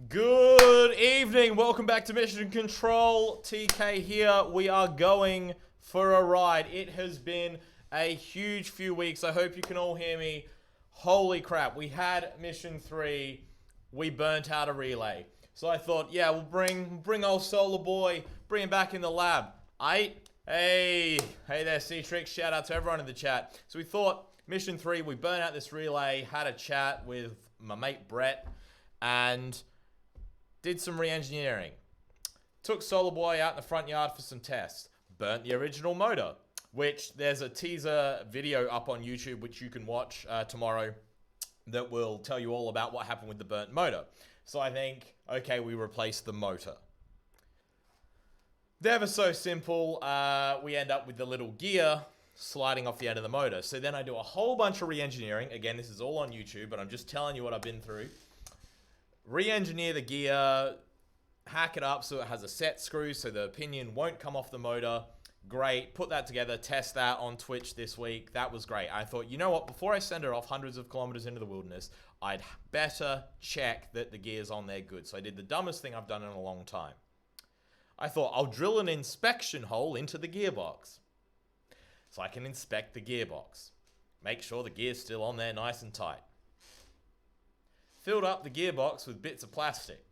Good evening. Welcome back to Mission Control. TK here. We are going for a ride. It has been a huge few weeks. I hope you can all hear me. Holy crap. We had Mission 3. We burnt out a relay. So I thought, yeah, we'll bring old SOLARBOI, bring him back in the lab. Hey there, C-Trix. Shout out to everyone in the chat. So we thought, Mission 3, we burnt out this relay, had a chat with my mate Brett, and did some re-engineering. Took SOLARBOI out in the front yard for some tests. Burnt the original motor, which there's a teaser video up on YouTube, which you can watch tomorrow, that will tell you all about what happened with the burnt motor. So I think, okay, we replaced the motor. Ever so simple, we end up with the little gear sliding off the end of the motor. So then I do a whole bunch of re-engineering. Again, this is all on YouTube, but I'm just telling you what I've been through. Re-engineer the gear, hack it up so it has a set screw so the pinion won't come off the motor. Great. Put that together, test that on Twitch this week. That was great. I thought, you know what? Before I send it off hundreds of kilometers into the wilderness, I'd better check that the gear's on there good. So I did the dumbest thing I've done in a long time. I thought, I'll drill an inspection hole into the gearbox so I can inspect the gearbox. Make sure the gear's still on there nice and tight. Filled up the gearbox with bits of plastic.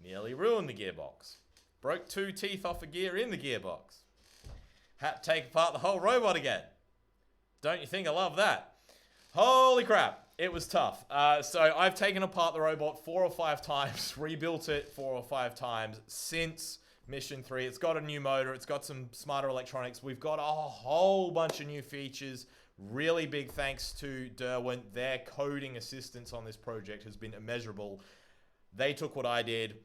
Nearly ruined the gearbox. Broke 2 teeth off a gear in the gearbox. Had to take apart the whole robot again. Don't you think I love that? Holy crap. It was tough. So I've taken apart the robot 4 or 5 times, rebuilt it 4 or 5 times since Mission 3. It's got a new motor. It's got some smarter electronics. We've got a whole bunch of new features. Really big thanks to Derwent. Their coding assistance on this project has been immeasurable. They took what I did,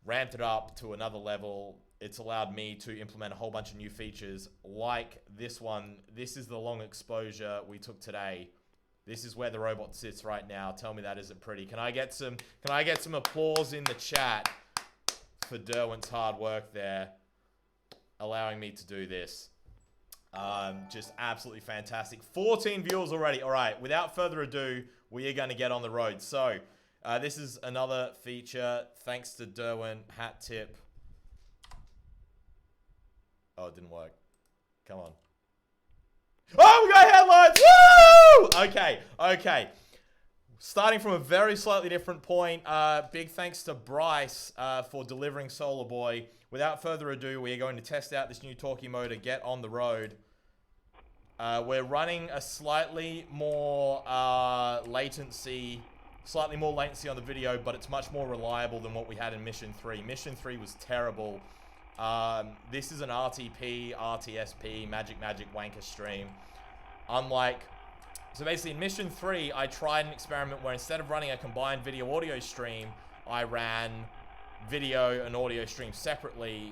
ramped it up to another level. It's allowed me to implement a whole bunch of new features like this one. This is the long exposure we took today. This is where the robot sits right now. Tell me that isn't pretty. Can I get some applause in the chat for Derwent's hard work there, allowing me to do this? Just absolutely fantastic. 14 viewers already. All right, without further ado, we are going to get on the road. So, this is another feature thanks to Derwent. Hat tip. Oh, it didn't work. Come on. Oh, we got headlights! Woo! Okay. Starting from a very slightly different point, big thanks to Bryce for delivering SOLARBOI. Without further ado, we are going to test out this new talkie motor, get on the road. We're running a slightly more latency on the video, but it's much more reliable than what we had in Mission 3. Mission 3 was terrible. This is an RTP, RTSP, Magic Wanker stream. So basically in Mission 3, I tried an experiment where instead of running a combined video-audio stream, I ran video and audio stream separately,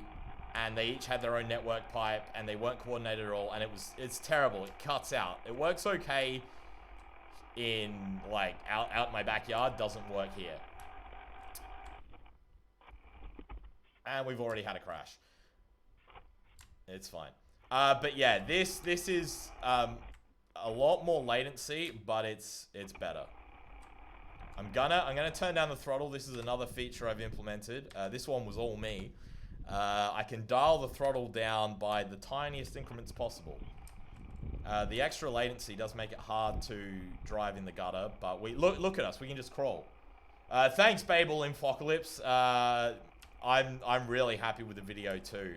and they each had their own network pipe, and they weren't coordinated at all, and it's terrible. It cuts out. It works okay in, like, out in my backyard. Doesn't work here. And we've already had a crash. It's fine. But yeah, this is a lot more latency, but it's better. I'm gonna turn down the throttle. This is another feature I've implemented. This one was all me. I can dial the throttle down by the tiniest increments possible. The extra latency does make it hard to drive in the gutter, but look at us. We can just crawl. Thanks, Babel Infocalypse. I'm really happy with the video too.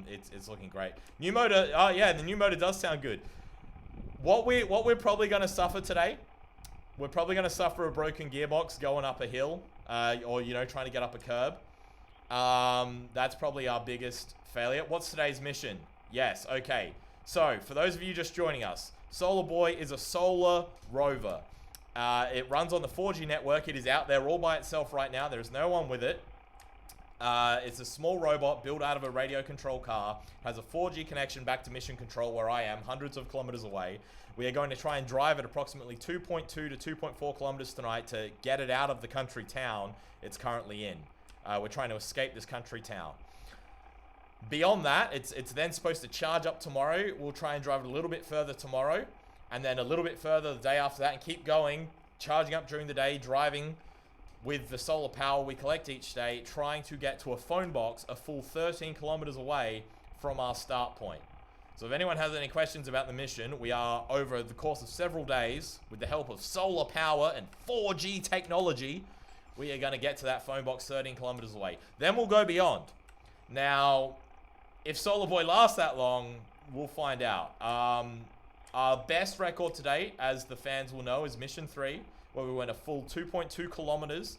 It's looking great. New motor. Oh yeah, the new motor does sound good. What we're probably gonna suffer today. We're probably going to suffer a broken gearbox going up a hill, or, you know, trying to get up a curb. That's probably our biggest failure. What's today's mission? Yes, okay. So, for those of you just joining us, SOLARBOI is a solar rover. It runs on the 4G network. It is out there all by itself right now. There's no one with it. It's a small robot built out of a radio control car. Has a 4G connection back to Mission Control where I am, hundreds of kilometers away. We are going to try and drive at approximately 2.2 to 2.4 kilometers tonight to get it out of the country town it's currently in. We're trying to escape this country town. Beyond that, it's then supposed to charge up tomorrow. We'll try and drive it a little bit further tomorrow, and then a little bit further the day after that, and keep going, charging up during the day, driving with the solar power we collect each day, trying to get to a phone box a full 13 kilometers away from our start point. So if anyone has any questions about the mission, we are, over the course of several days, with the help of solar power and 4G technology, we are going to get to that phone box 13 kilometers away. Then we'll go beyond. Now, if SOLARBOI lasts that long, we'll find out. Our best record to date, as the fans will know, is Mission 3, where we went a full 2.2 kilometers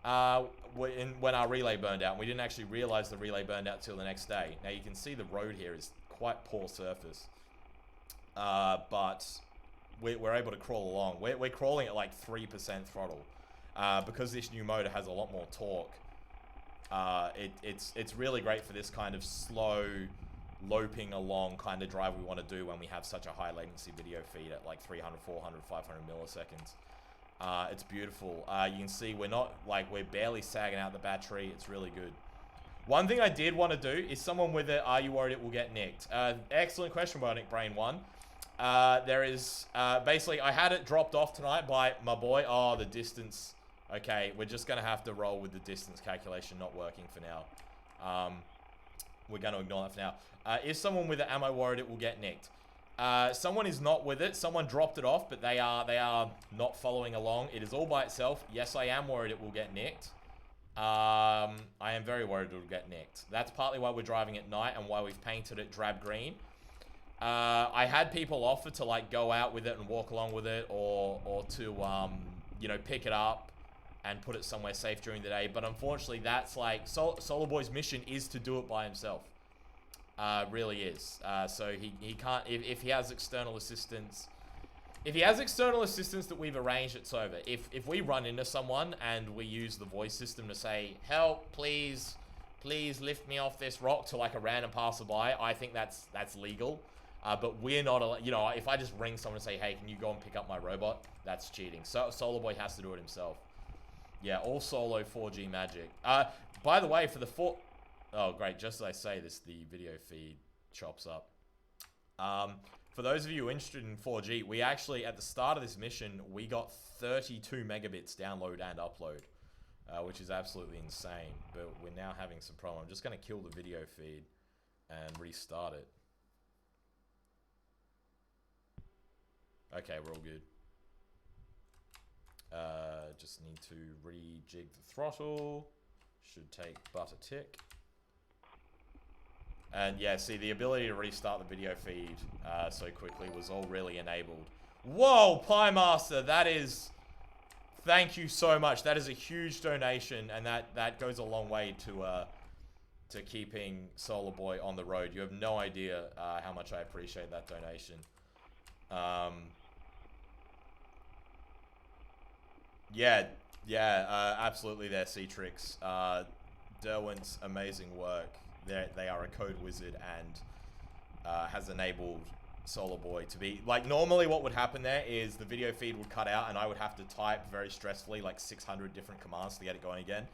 when our relay burned out. And we didn't actually realize the relay burned out till the next day. Now, you can see the road here is quite poor surface. But we're able to crawl along. We're crawling at like 3% throttle. Because this new motor has a lot more torque. It's really great for this kind of slow, loping along kind of drive we want to do when we have such a high latency video feed at like 300, 400, 500 milliseconds. It's beautiful. You can see we're barely sagging out the battery. It's really good. One thing I did want to do is someone with it, are you worried it will get nicked? Excellent question, Bionic Brain 1. There is, basically, I had it dropped off tonight by my boy. Oh, the distance. Okay, we're just going to have to roll with the distance calculation not working for now. We're going to ignore that for now. Is someone with it, am I worried it will get nicked? Someone is not with it. Someone dropped it off, but they are not following along. It is all by itself. Yes, I am worried it will get nicked. I am very worried it will get nicked. That's partly why we're driving at night and why we've painted it drab green. I had people offer to like go out with it and walk along with it, or to you know, pick it up and put it somewhere safe during the day. But unfortunately, that's like SOLARBOI's mission is to do it by himself. Really is. So he can't, if he has external assistance. If he has external assistance that we've arranged, it's over. If we run into someone and we use the voice system to say, help, please lift me off this rock, to like a random passerby, I think that's legal. But we're not, you know, if I just ring someone and say, hey, can you go and pick up my robot? That's cheating. So SOLARBOI has to do it himself. Yeah, all solo 4G magic. By the way, for the oh, great. Just as I say this, the video feed chops up. For those of you interested in 4G, we actually, at the start of this mission, we got 32 megabits download and upload, which is absolutely insane. But we're now having some problem. I'm just going to kill the video feed and restart it. Okay, we're all good. Just need to rejig the throttle. Should take but a tick. And yeah, see, the ability to restart the video feed so quickly was all really enabled. Whoa, Pie Master, that is... Thank you so much. That is a huge donation, and that goes a long way to keeping SOLARBOI on the road. You have no idea how much I appreciate that donation. Absolutely there, C-Trix. Derwent's amazing work. They are a code wizard and has enabled SOLARBOI to be... Like, normally what would happen there is the video feed would cut out and I would have to type very stressfully like 600 different commands to get it going again.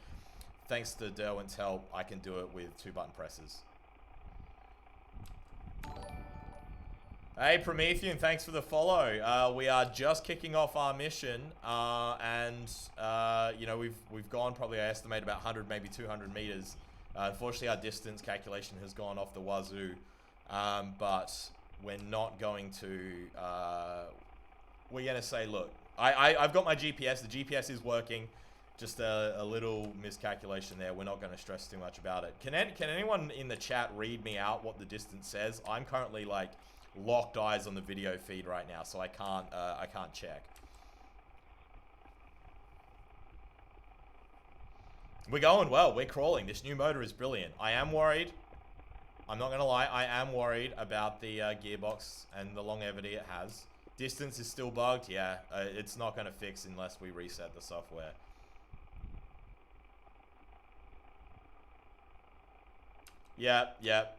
Thanks to Derwent's help, I can do it with 2 button presses. Hey Promethean, thanks for the follow. We are just kicking off our mission, you know, we've gone probably, I estimate, about 100, maybe 200 meters. Unfortunately, our distance calculation has gone off the wazoo, but we're not going to. We're gonna say, look, I've got my GPS. The GPS is working. Just a little miscalculation there. We're not going to stress too much about it. Can anyone in the chat read me out what the distance says? I'm currently like locked eyes on the video feed right now, so I can't check. We're going well. We're crawling. This new motor is brilliant. I am worried. I'm not gonna lie. I am worried about the gearbox and the longevity it has. Distance is still bugged. Yeah, it's not gonna fix unless we reset the software. Yeah.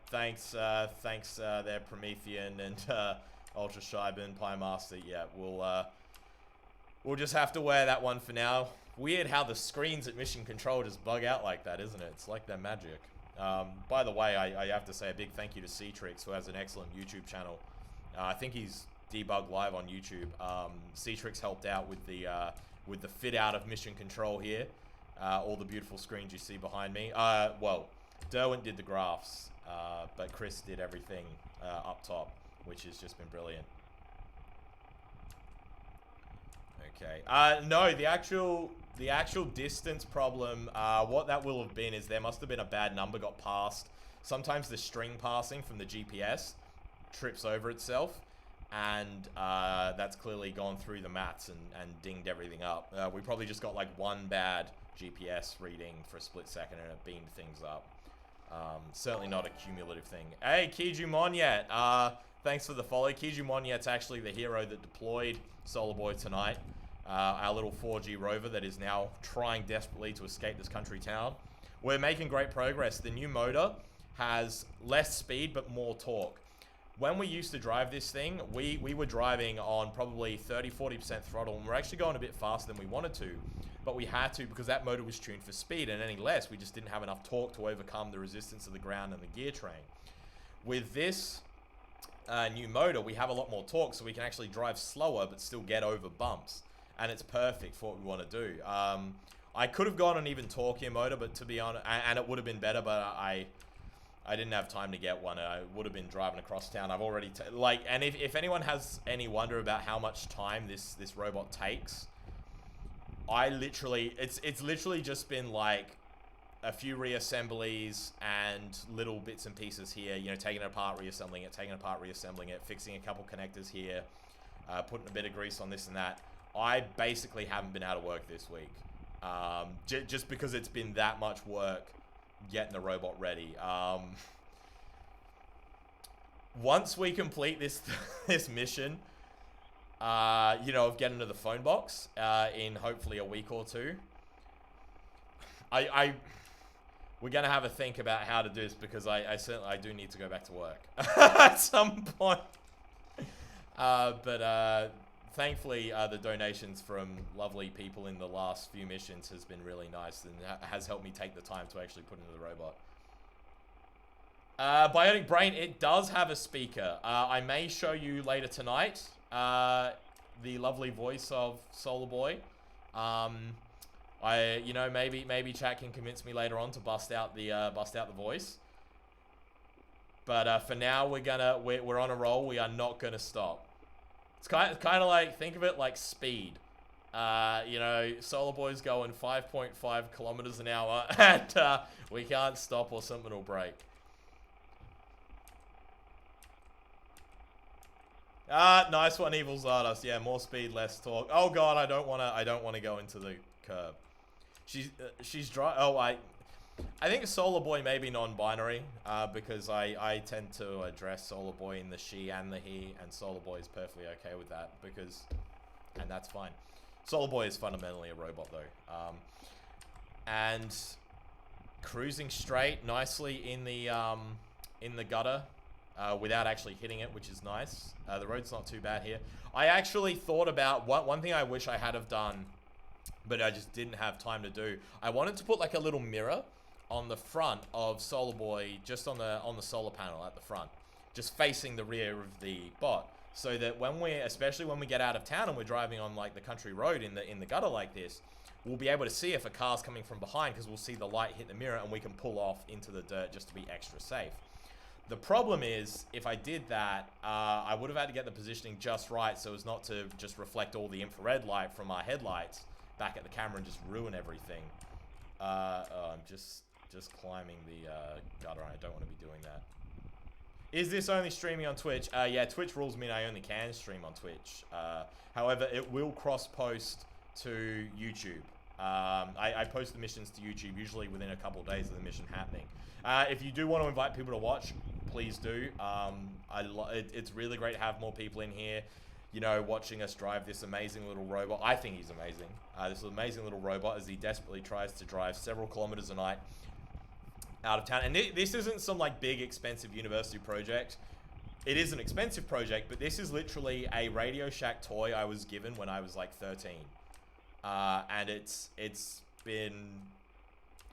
Thanks there, Promethean and Ultra Scheiben, Pie Master. Yeah, we'll just have to wear that one for now. Weird how the screens at Mission Control just bug out like that, isn't it? It's like they're magic. By the way, I have to say a big thank you to C-Trix, who has an excellent YouTube channel. I think he's Debug Live on YouTube. C-Trix helped out with the fit out of Mission Control here. all the beautiful screens you see behind me. Well, Derwent did the graphs, but Chris did everything up top, which has just been brilliant. Okay. No, the actual distance problem, what that will have been is there must have been a bad number got passed. Sometimes the string passing from the GPS trips over itself, and that's clearly gone through the maths and dinged everything up. We probably just got like one bad GPS reading for a split second and it beamed things up. Certainly not a cumulative thing. Hey, kejumonyet, thanks for the follow. Kejumonyet's actually the hero that deployed SOLARBOI tonight. Our little 4G rover that is now trying desperately to escape this country town. We're making great progress. The new motor has less speed but more torque. When we used to drive this thing, we were driving on probably 30-40% throttle, and we're actually going a bit faster than we wanted to, but we had to because that motor was tuned for speed, and any less, we just didn't have enough torque to overcome the resistance of the ground and the gear train. With this new motor, we have a lot more torque, so we can actually drive slower but still get over bumps. And it's perfect for what we want to do. I could have gone an even torquier motor, but to be honest, and it would have been better, but I didn't have time to get one. I would have been driving across town. I've already, and if anyone has any wonder about how much time this robot takes, it's literally just been like a few reassemblies and little bits and pieces here, you know, taking it apart, reassembling it, fixing a couple connectors here, putting a bit of grease on this and that. I basically haven't been out of work this week, just because it's been that much work getting the robot ready. Once we complete this mission, you know, of getting to the phone box in hopefully a week or two, we're gonna have a think about how to do this, because I certainly do need to go back to work at some point. Thankfully, the donations from lovely people in the last few missions has been really nice and has helped me take the time to actually put into the robot. Bionic Brain, it does have a speaker. I may show you later tonight the lovely voice of SOLARBOI. You know, maybe chat can convince me later on to bust out the voice. But for now, we're on a roll. We are not gonna stop. It's kind of like, think of it like speed. You know, SOLARBOI's going 5.5 kilometers an hour, and we can't stop or something will break. Nice one, Evil Zardos. Yeah, more speed, less torque. Oh god, I don't wanna go into the curb. She's dry. Oh, I think SOLARBOI may be non-binary, because I tend to address SOLARBOI in the she and the he, and SOLARBOI is perfectly okay with that, and that's fine. SOLARBOI is fundamentally a robot though. And cruising straight nicely in the gutter, without actually hitting it, which is nice. The road's not too bad here. I actually thought about, one thing I wish I had have done, but I just didn't have time to do. I wanted to put like a little mirror on the front of SOLARBOI, just on the solar panel at the front, just facing the rear of the bot, so that especially when we get out of town and we're driving on like the country road in the gutter like this, we'll be able to see if a car's coming from behind, because we'll see the light hit the mirror and we can pull off into the dirt just to be extra safe. The problem is, if I did that, I would have had to get the positioning just right so as not to just reflect all the infrared light from our headlights back at the camera and just ruin everything. I'm just climbing the gutter. I don't want to be doing that. Is this only streaming on Twitch? Yeah, Twitch rules mean I only can stream on Twitch. However, it will cross-post to YouTube. I post the missions to YouTube usually within a couple of days of the mission happening. If you do want to invite people to watch, please do. It's really great to have more people in here, you know, watching us drive this amazing little robot. I think he's amazing. This amazing little robot as he desperately tries to drive several kilometers a night out of town. And this isn't some like big expensive university project. It is an expensive project, but this is literally a Radio Shack toy I was given when I was like 13. And it's been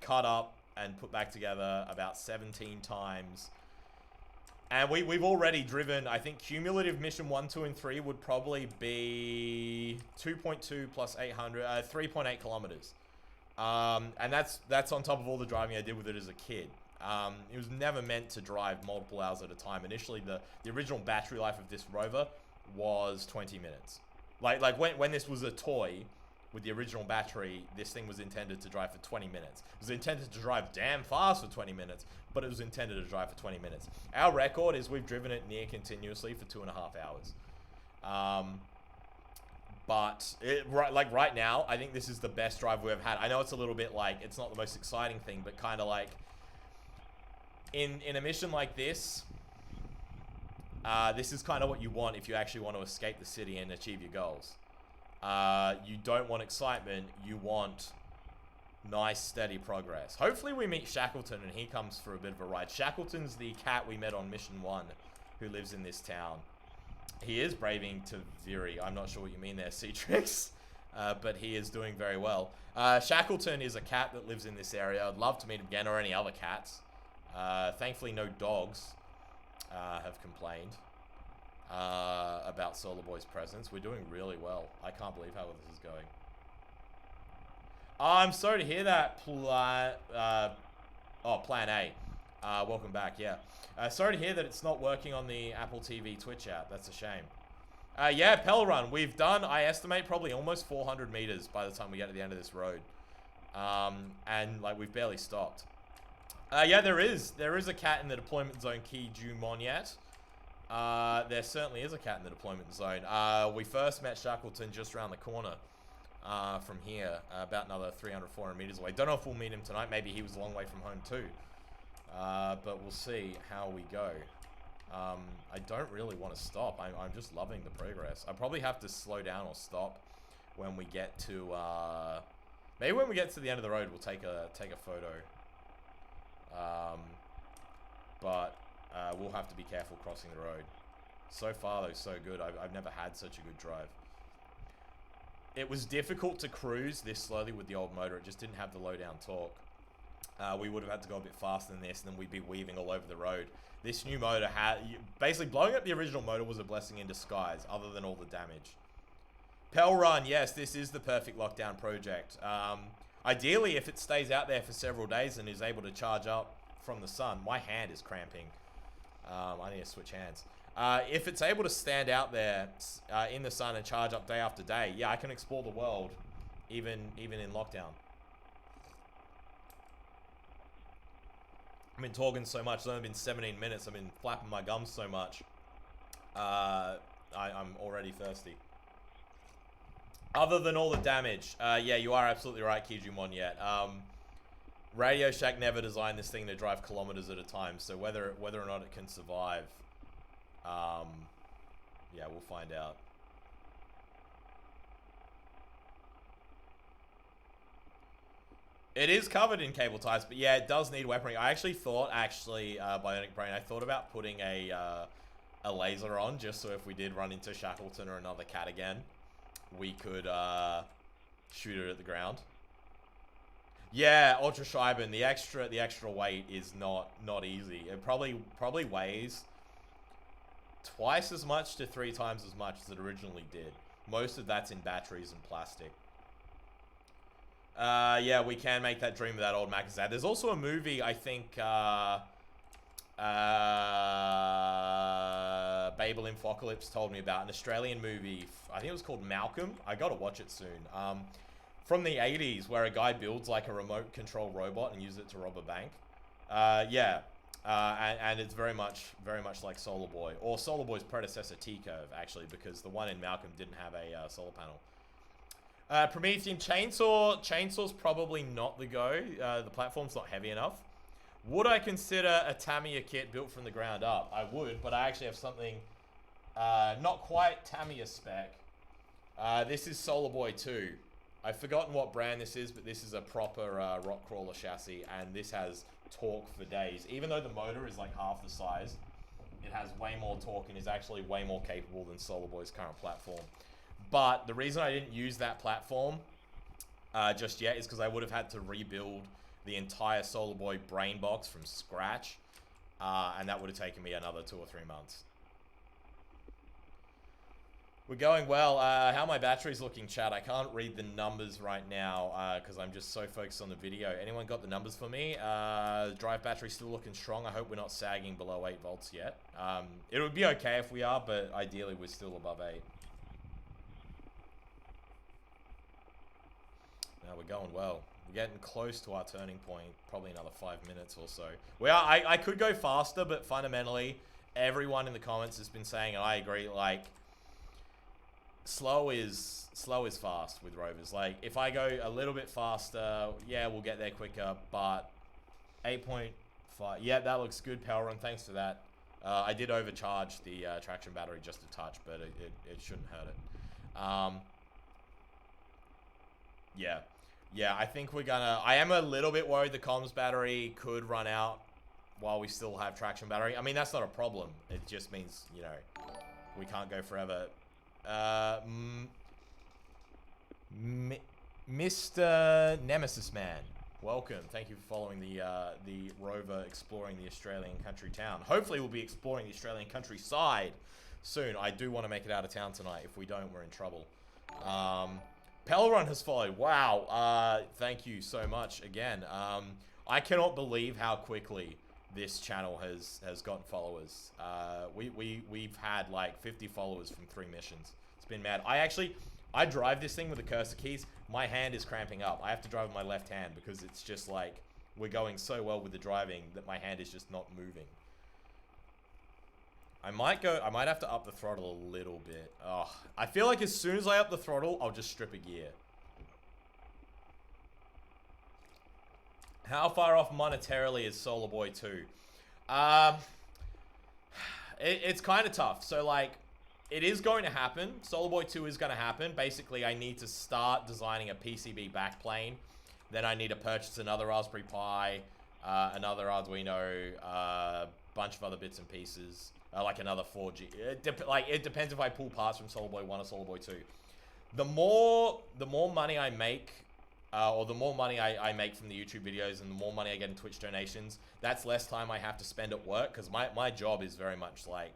cut up and put back together about 17 times. And we've already driven, I think cumulative mission 1, 2, and 3 would probably be 2.2 plus 800, 3.8 kilometers. And that's on top of all the driving I did with it as a kid. It was never meant to drive multiple hours at a time. Initially, the original battery life of this Rover was 20 minutes. Like when this was a toy with the original battery, this thing was intended to drive for 20 minutes. It was intended to drive damn fast for 20 minutes, but it was intended to drive for 20 minutes. Our record is we've driven it near continuously for 2.5 hours. But right now, I think this is the best drive we've ever had. I know it's a little bit like, it's not the most exciting thing, but kind of like, in a mission like this, this is kind of what you want if you actually want to escape the city and achieve your goals. You don't want excitement, you want nice, steady progress. Hopefully we meet Shackleton and he comes for a bit of a ride. Shackleton's the cat we met on Mission 1 who lives in this town. He is braving to Viri. I'm not sure what you mean there, Citrix. But he is doing very well. Shackleton is a cat that lives in this area. I'd love to meet him again, or any other cats. Thankfully no dogs have complained about SOLARBOI's presence. We're doing really well. I can't believe how well this is going. I'm sorry to hear that, Plan A. Welcome back, yeah. Sorry to hear that it's not working on the Apple TV Twitch app. That's a shame. Yeah, Pell Run. We've done, I estimate, probably almost 400 meters by the time we get to the end of this road. And, like, we've barely stopped. Yeah, there is a cat in the deployment zone, kejumonyet. There certainly is a cat in the deployment zone. We first met Shackleton just around the corner from here, about another 300, 400 meters away. Don't know if we'll meet him tonight. Maybe he was a long way from home too. But we'll see how we go. I don't really want to stop. I'm just loving the progress. I probably have to slow down or stop when we get to, maybe when we get to the end of the road, we'll take a photo. But we'll have to be careful crossing the road. So far, though, so good. I've never had such a good drive. It was difficult to cruise this slowly with the old motor. It just didn't have the low-down torque. We would have had to go a bit faster than this, and then we'd be weaving all over the road. This new motor had... Basically, blowing up the original motor was a blessing in disguise, other than all the damage. Pell Run, yes, this is the perfect lockdown project. Ideally, if it stays out there for several days and is able to charge up from the sun. My hand is cramping. I need to switch hands. If it's able to stand out there in the sun and charge up day after day, yeah, I can explore the world, even in lockdown. I've been talking so much. It's only been 17 minutes. I've been flapping my gums so much. I'm already thirsty. Other than all the damage, yeah, you are absolutely right, kejumonyet. Radio Shack never designed this thing to drive kilometers at a time, so whether or not it can survive, yeah, we'll find out. It is covered in cable ties, but yeah, it does need weaponry. I actually thought, Bionic Brain, I thought about putting a laser on, just so if we did run into Shackleton or another cat again, we could shoot it at the ground. Yeah, Ultra Scheiben, the extra weight is not easy. It probably weighs twice as much to 3 times as much as it originally did. Most of that's in batteries and plastic. Yeah, we can make that dream of that old Macazad. There's also a movie, I think, Babel Infocalypse told me about, an Australian movie. I think it was called Malcolm. I gotta watch it soon. From the 80s, where a guy builds like a remote control robot and uses it to rob a bank. Yeah, and it's very much like SOLARBOI, or SOLARBOI's predecessor T-Curve, actually, because the one in Malcolm didn't have a solar panel. Promethean Chainsaw's probably not the go. The platform's not heavy enough. Would I consider a Tamiya kit built from the ground up? I would, but I actually have something not quite Tamiya spec. This is SOLARBOI 2. I've forgotten what brand this is, but this is a proper rock crawler chassis, and this has torque for days. Even though the motor is like half the size, it has way more torque and is actually way more capable than SOLARBOI's current platform. But the reason I didn't use that platform just yet is because I would have had to rebuild the entire SOLARBOI brain box from scratch, and that would have taken me another 2 or 3 months. We're going well. How my battery's looking, chat? I can't read the numbers right now because I'm just so focused on the video. Anyone got the numbers for me? Drive battery still looking strong. I hope we're not sagging below 8 volts yet. It would be okay if we are, but ideally we're still above 8. Now we're going well. We're getting close to our turning point. Probably another 5 minutes or so. We are. I could go faster, but fundamentally, everyone in the comments has been saying, and I agree, like, slow is fast with rovers. Like, if I go a little bit faster, yeah, we'll get there quicker, but 8.5, yeah, that looks good, Power Run, thanks for that. I did overcharge the traction battery just a touch, but it shouldn't hurt it. Yeah, I think we're gonna, I am a little bit worried the comms battery could run out while we still have traction battery. I mean, that's not a problem. It just means, you know, we can't go forever. Mr. Nemesis Man, welcome. Thank you for following the rover exploring the Australian country town. Hopefully we'll be exploring the Australian countryside soon. I do want to make it out of town tonight. If we don't, we're in trouble. Pelrun has followed. Wow. Thank you so much again. I cannot believe how quickly this channel has gotten followers. We've had like 50 followers from 3 missions. It's been mad. I drive this thing with the cursor keys. My hand is cramping up. I have to drive with my left hand because it's just like, we're going so well with the driving that my hand is just not moving. I might have to up the throttle a little bit. Oh, I feel like as soon as I up the throttle, I'll just strip a gear. How far off monetarily is SOLARBOI 2? It's kind of tough. So, like, it is going to happen. SOLARBOI 2 is going to happen. Basically, I need to start designing a PCB backplane. Then I need to purchase another Raspberry Pi, another Arduino, a bunch of other bits and pieces, like another 4G. It depends if I pull parts from SOLARBOI 1 or SOLARBOI 2. The more money I make, or the more money I make from the YouTube videos and the more money I get in Twitch donations, that's less time I have to spend at work, because my job is very much like,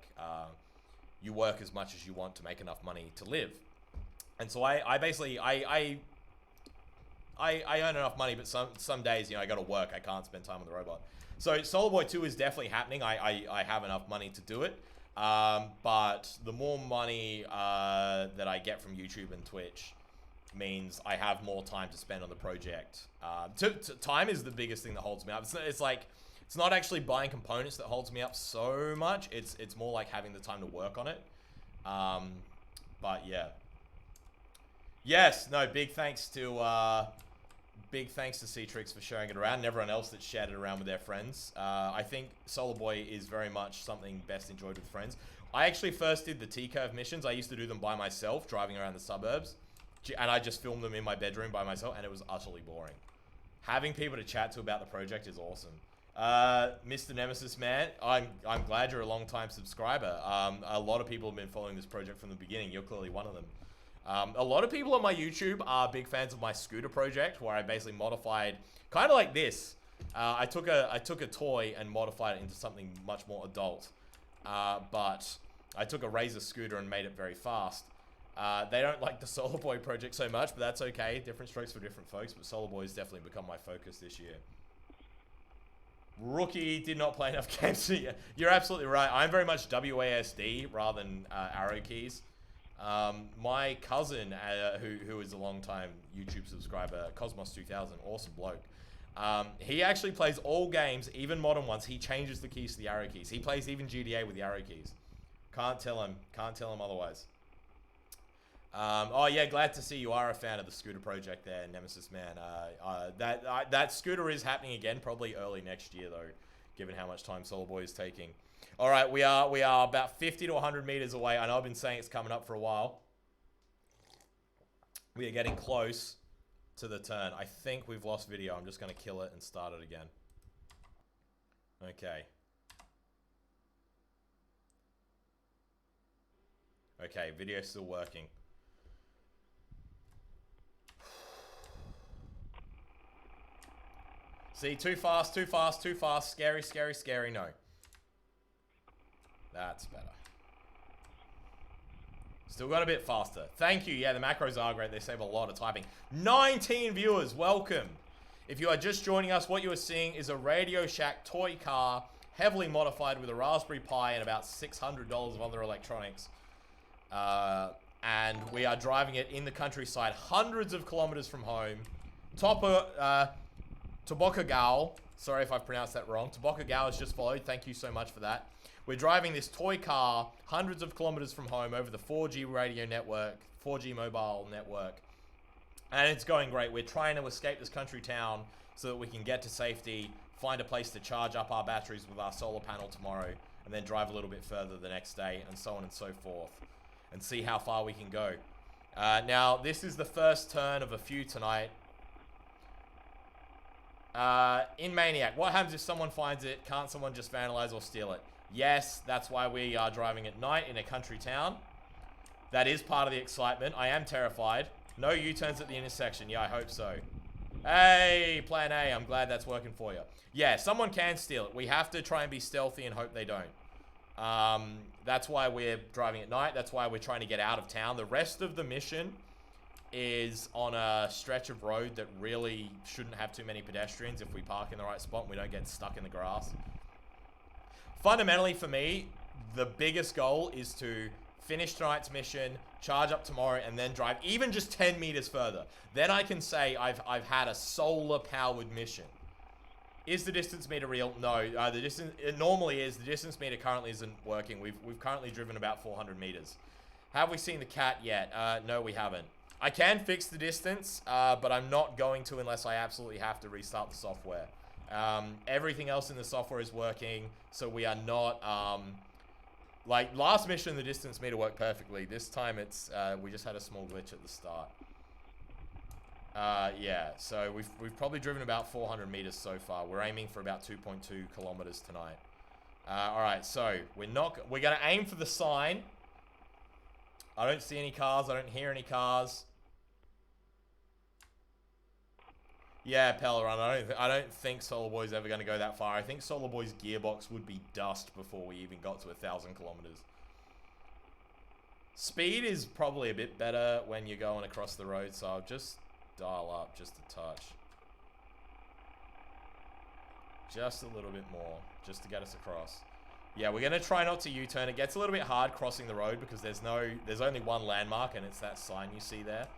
you work as much as you want to make enough money to live. And so I basically, I earn enough money, but some days, you know, I gotta work, I can't spend time on the robot. So SOLARBOI 2 is definitely happening. I have enough money to do it. But the more money that I get from YouTube and Twitch means I have more time to spend on the project. Time is the biggest thing that holds me up. It's like, it's not actually buying components that holds me up so much. It's more like having the time to work on it. But yeah. Yes, no, big thanks to Citrix for sharing it around, and everyone else that shared it around with their friends. I think SOLARBOI is very much something best enjoyed with friends. I actually first did the T-curve missions. I used to do them by myself, driving around the suburbs. And I just filmed them in my bedroom by myself, and it was utterly boring. Having people to chat to about the project is awesome. Mr. Nemesis Man, I'm glad you're a long-time subscriber. A lot of people have been following this project from the beginning. You're clearly one of them. A lot of people on my YouTube are big fans of my scooter project, where I basically modified, kind of like this. I took a toy and modified it into something much more adult. But I took a Razor scooter and made it very fast. They don't like the SOLARBOI project so much, but that's okay. Different strokes for different folks, but SOLARBOI has definitely become my focus this year. Rookie did not play enough games. You're absolutely right. I'm very much WASD rather than arrow keys. My cousin, who is a long-time YouTube subscriber, Cosmos2000, awesome bloke. He actually plays all games, even modern ones. He changes the keys to the arrow keys. He plays even GTA with the arrow keys. Can't tell him otherwise. Oh yeah, glad to see you are a fan of the scooter project there, Nemesis Man. That scooter is happening again, probably early next year though, given how much time SOLARBOI is taking. All right, we are about 50 to 100 meters away. I know I've been saying it's coming up for a while. We are getting close to the turn. I think we've lost video. I'm just going to kill it and start it again. Okay. Okay, video's still working. See, too fast, too fast, too fast. Scary, scary, scary. No. That's better. Still got a bit faster. Thank you. Yeah, the macros are great. They save a lot of typing. 19 viewers. Welcome. If you are just joining us, what you are seeing is a Radio Shack toy car, heavily modified with a Raspberry Pi and about $600 of other electronics. And we are driving it in the countryside, hundreds of kilometers from home. Tobocagao. Sorry if I've pronounced that wrong. Tobocagao has just followed. Thank you so much for that. We're driving this toy car hundreds of kilometers from home over the 4G radio network, 4G mobile network. And it's going great. We're trying to escape this country town so that we can get to safety, find a place to charge up our batteries with our solar panel tomorrow, and then drive a little bit further the next day, and so on and so forth, and see how far we can go. Now, this is the first turn of a few tonight. In Maniac, what happens if someone finds it? Can't someone just vandalize or steal it? Yes, that's why we are driving at night in a country town. That is part of the excitement. I am terrified. No U-turns at the intersection. Yeah, I hope so. Hey, plan A, I'm glad that's working for you. Yeah, someone can steal it. We have to try and be stealthy and hope they don't. That's why we're driving at night. That's why we're trying to get out of town. The rest of the mission is on a stretch of road that really shouldn't have too many pedestrians if we park in the right spot and we don't get stuck in the grass. Fundamentally, for me, the biggest goal is to finish tonight's mission, charge up tomorrow, and then drive even just 10 meters further. Then I can say I've had a solar-powered mission. Is the distance meter real? No. The distance, it normally is. The distance meter currently isn't working. We've currently driven about 400 meters. Have we seen the cat yet? No, we haven't. I can fix the distance, but I'm not going to unless I absolutely have to restart the software. Everything else in the software is working, so we are not, like last mission, the distance meter worked perfectly. This time it's, we just had a small glitch at the start. Yeah, so we've probably driven about 400 meters so far. We're aiming for about 2.2 kilometers tonight. Alright, so we're gonna aim for the sign. I don't see any cars, I don't hear any cars. Yeah, Pellerin, I don't think SOLARBOI's ever going to go that far. I think SOLARBOI's gearbox would be dust before we even got to 1,000 kilometers. Speed is probably a bit better when you're going across the road, so I'll just dial up just a touch. Just a little bit more, just to get us across. Yeah, we're going to try not to U-turn. It gets a little bit hard crossing the road because there's only one landmark, and it's that sign you see there.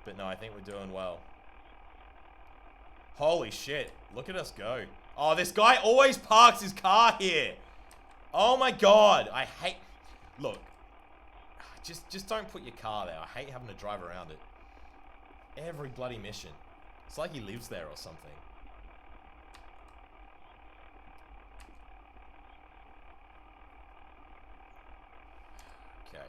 But no, I think we're doing well. Holy shit, look at us go. Oh, this guy always parks his car here. Oh my god, I hate... Look, just don't put your car there. I hate having to drive around it. Every bloody mission. It's like he lives there or something. Okay.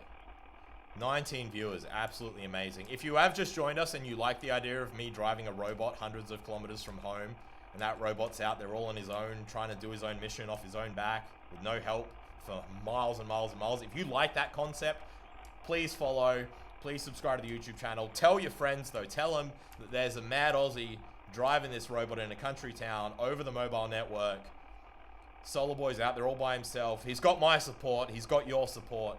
19 viewers, absolutely amazing. If you have just joined us and you like the idea of me driving a robot hundreds of kilometers from home, and that robot's out there all on his own, trying to do his own mission off his own back, with no help for miles and miles and miles. If you like that concept, please follow, please subscribe to the YouTube channel. Tell your friends though, tell them that there's a mad Aussie driving this robot in a country town over the mobile network. SOLARBOI's out there all by himself. He's got my support, he's got your support.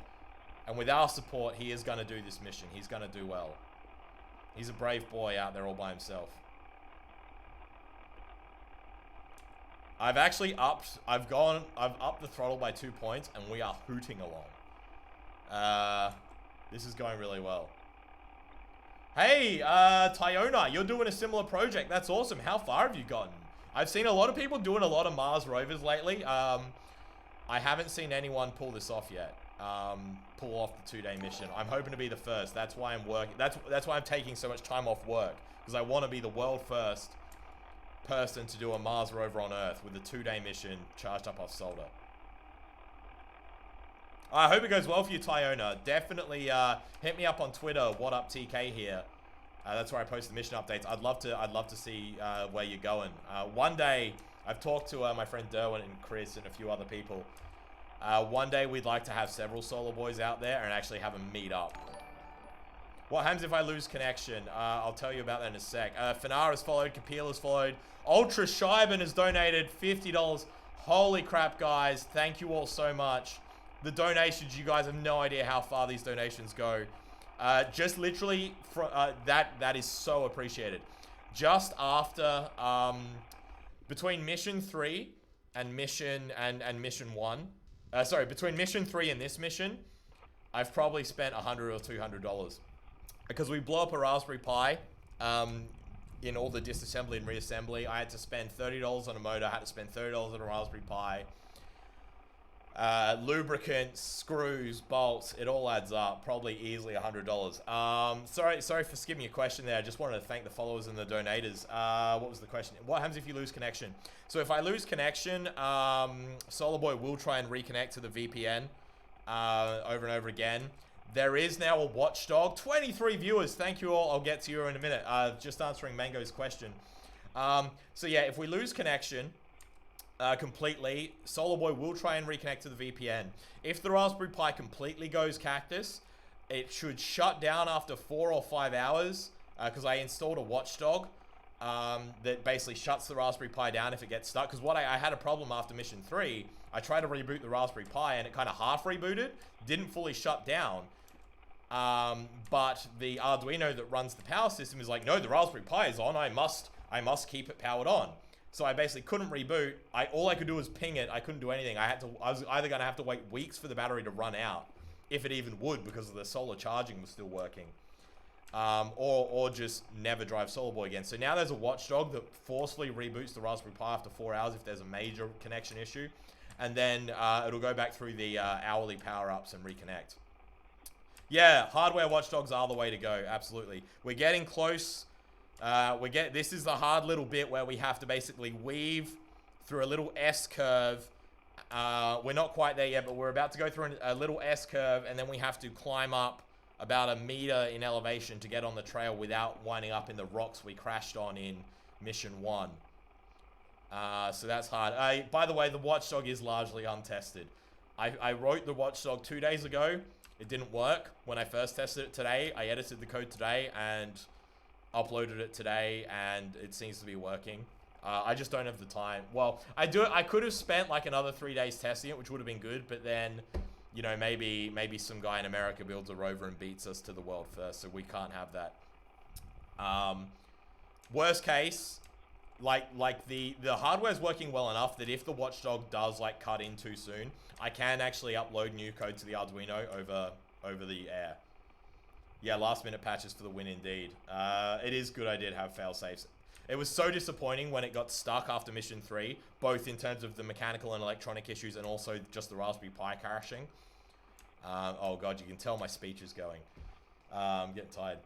And with our support, he is going to do this mission. He's going to do well. He's a brave boy out there all by himself. I've actually upped the throttle by 2 points, and we are hooting along. This is going really well. Hey, Tyona, you're doing a similar project. That's awesome. How far have you gotten? I've seen a lot of people doing a lot of Mars rovers lately. I haven't seen anyone pull this off yet. Pull off the 2-day mission. I'm hoping to be the first. That's why I'm working. That's why I'm taking so much time off work, because I want to be the world first person to do a Mars rover on Earth with a 2-day mission charged up off solder. I hope it goes well for you, Tyona. Definitely hit me up on Twitter. What up, TK here? That's where I post the mission updates. I'd love to see where you're going. One day, I've talked to my friend Derwin and Chris and a few other people. One day we'd like to have several SOLARBOIs out there and actually have them meet up. What happens if I lose connection? I'll tell you about that in a sec. Fanar has followed, Kapil has followed. Ultra Scheiben has donated $50. Holy crap, guys. Thank you all so much. The donations, you guys have no idea how far these donations go. Just literally, that is so appreciated. Just after, between mission 3 and mission 1, sorry, between mission 3 and this mission, I've probably spent $100 or $200 because we blew up a Raspberry Pi. In all the disassembly and reassembly, I had to spend $30 on a motor. I had to spend $30 on a Raspberry Pi. Lubricants, screws, bolts, it all adds up. Probably easily $100. Sorry for skipping your question there. I just wanted to thank the followers and the donators. What was the question? What happens if you lose connection? So if I lose connection, SOLARBOI will try and reconnect to the VPN over and over again. There is now a watchdog. 23 viewers. Thank you all. I'll get to you in a minute. Just answering Mango's question. So yeah, if we lose connection completely, SOLARBOI will try and reconnect to the VPN. If the Raspberry Pi completely goes cactus, it should shut down after 4 or 5 hours because I installed a watchdog that basically shuts the Raspberry Pi down if it gets stuck. Because I had a problem after mission 3. I tried to reboot the Raspberry Pi and it kind of half rebooted, didn't fully shut down. But the Arduino that runs the power system is like, no, the Raspberry Pi is on. I must keep it powered on. So I basically couldn't reboot. All I could do was ping it. I couldn't do anything. I was either going to have to wait weeks for the battery to run out, if it even would, because the solar charging was still working, or just never drive SOLARBOI again. So now there's a watchdog that forcefully reboots the Raspberry Pi after 4 hours if there's a major connection issue, and then it'll go back through the hourly power-ups and reconnect. Yeah, hardware watchdogs are the way to go. Absolutely. We're getting close. This is the hard little bit where we have to basically weave through a little S-curve. We're not quite there yet, but we're about to go through a little S-curve, and then we have to climb up about 1 meter in elevation to get on the trail without winding up in the rocks we crashed on in mission 1. So that's hard. By the way, the watchdog is largely untested. I wrote the watchdog 2 days ago. It didn't work when I first tested it today. I edited the code today and uploaded it today, and it seems to be working. I just don't have the time. Well, I could have spent like another 3 days testing it, which would have been good, but then, you know, maybe some guy in America builds a rover and beats us to the world first, so we can't have that. Worst case, like the hardware's working well enough that if the watchdog does like cut in too soon, I can actually upload new code to the Arduino over the air. Yeah, last minute patches for the win indeed. It is good I did have fail safes. It was so disappointing when it got stuck after mission 3, both in terms of the mechanical and electronic issues and also just the Raspberry Pi crashing. Oh god, you can tell my speech is going. I'm getting tired.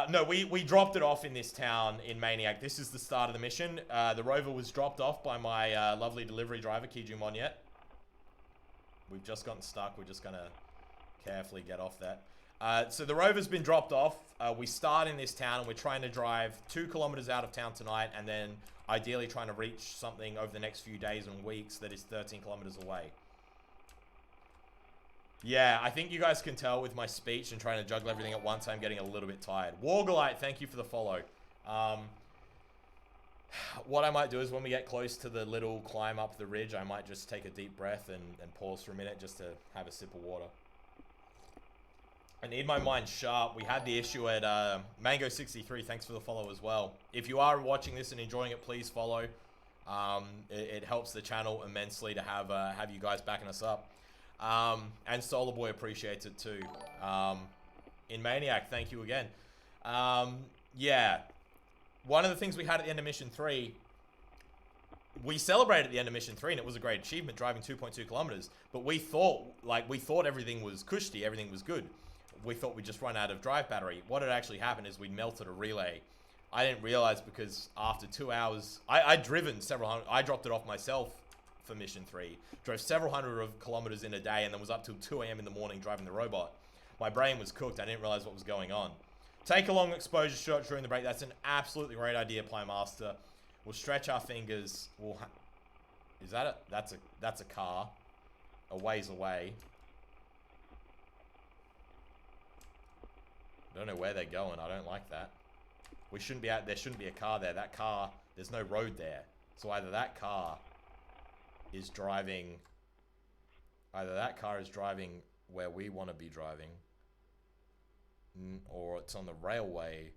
No, we dropped it off in this town in Maniac. This is the start of the mission. The rover was dropped off by my lovely delivery driver, kejumonyet. We've just gotten stuck. We're just going to carefully get off that. So the rover's been dropped off. We start in this town and we're trying to drive 2 kilometers out of town tonight and then ideally trying to reach something over the next few days and weeks that is 13 kilometers away. Yeah, I think you guys can tell with my speech and trying to juggle everything at once, I'm getting a little bit tired. Wargalite, thank you for the follow. What I might do is when we get close to the little climb up the ridge, I might just take a deep breath and pause for a minute just to have a sip of water. I need my mind sharp. We had the issue at Mango63, thanks for the follow as well. If you are watching this and enjoying it, please follow. It helps the channel immensely to have you guys backing us up. And SOLARBOI appreciates it too. In Maniac, thank you again. Yeah. One of the things we had at the end of Mission 3, we celebrated at the end of Mission 3, and it was a great achievement, driving 2.2 kilometers. But we thought everything was cushy, everything was good. We thought we'd just run out of drive battery. What had actually happened is we melted a relay. I didn't realize because after 2 hours, I'd driven several hundred, I dropped it off myself for Mission 3. Drove several hundred of kilometers in a day and then was up till 2 a.m. in the morning driving the robot. My brain was cooked. I didn't realize what was going on. Take a long exposure shot during the break. That's an absolutely great idea, Playmaster. We'll stretch our fingers. Is that a... That's a car. A ways away. I don't know where they're going. I don't like that. We shouldn't be out... There shouldn't be a car there. That car... There's no road there. So either that car is driving Either that car is driving where we want to be driving, or it's on the railway,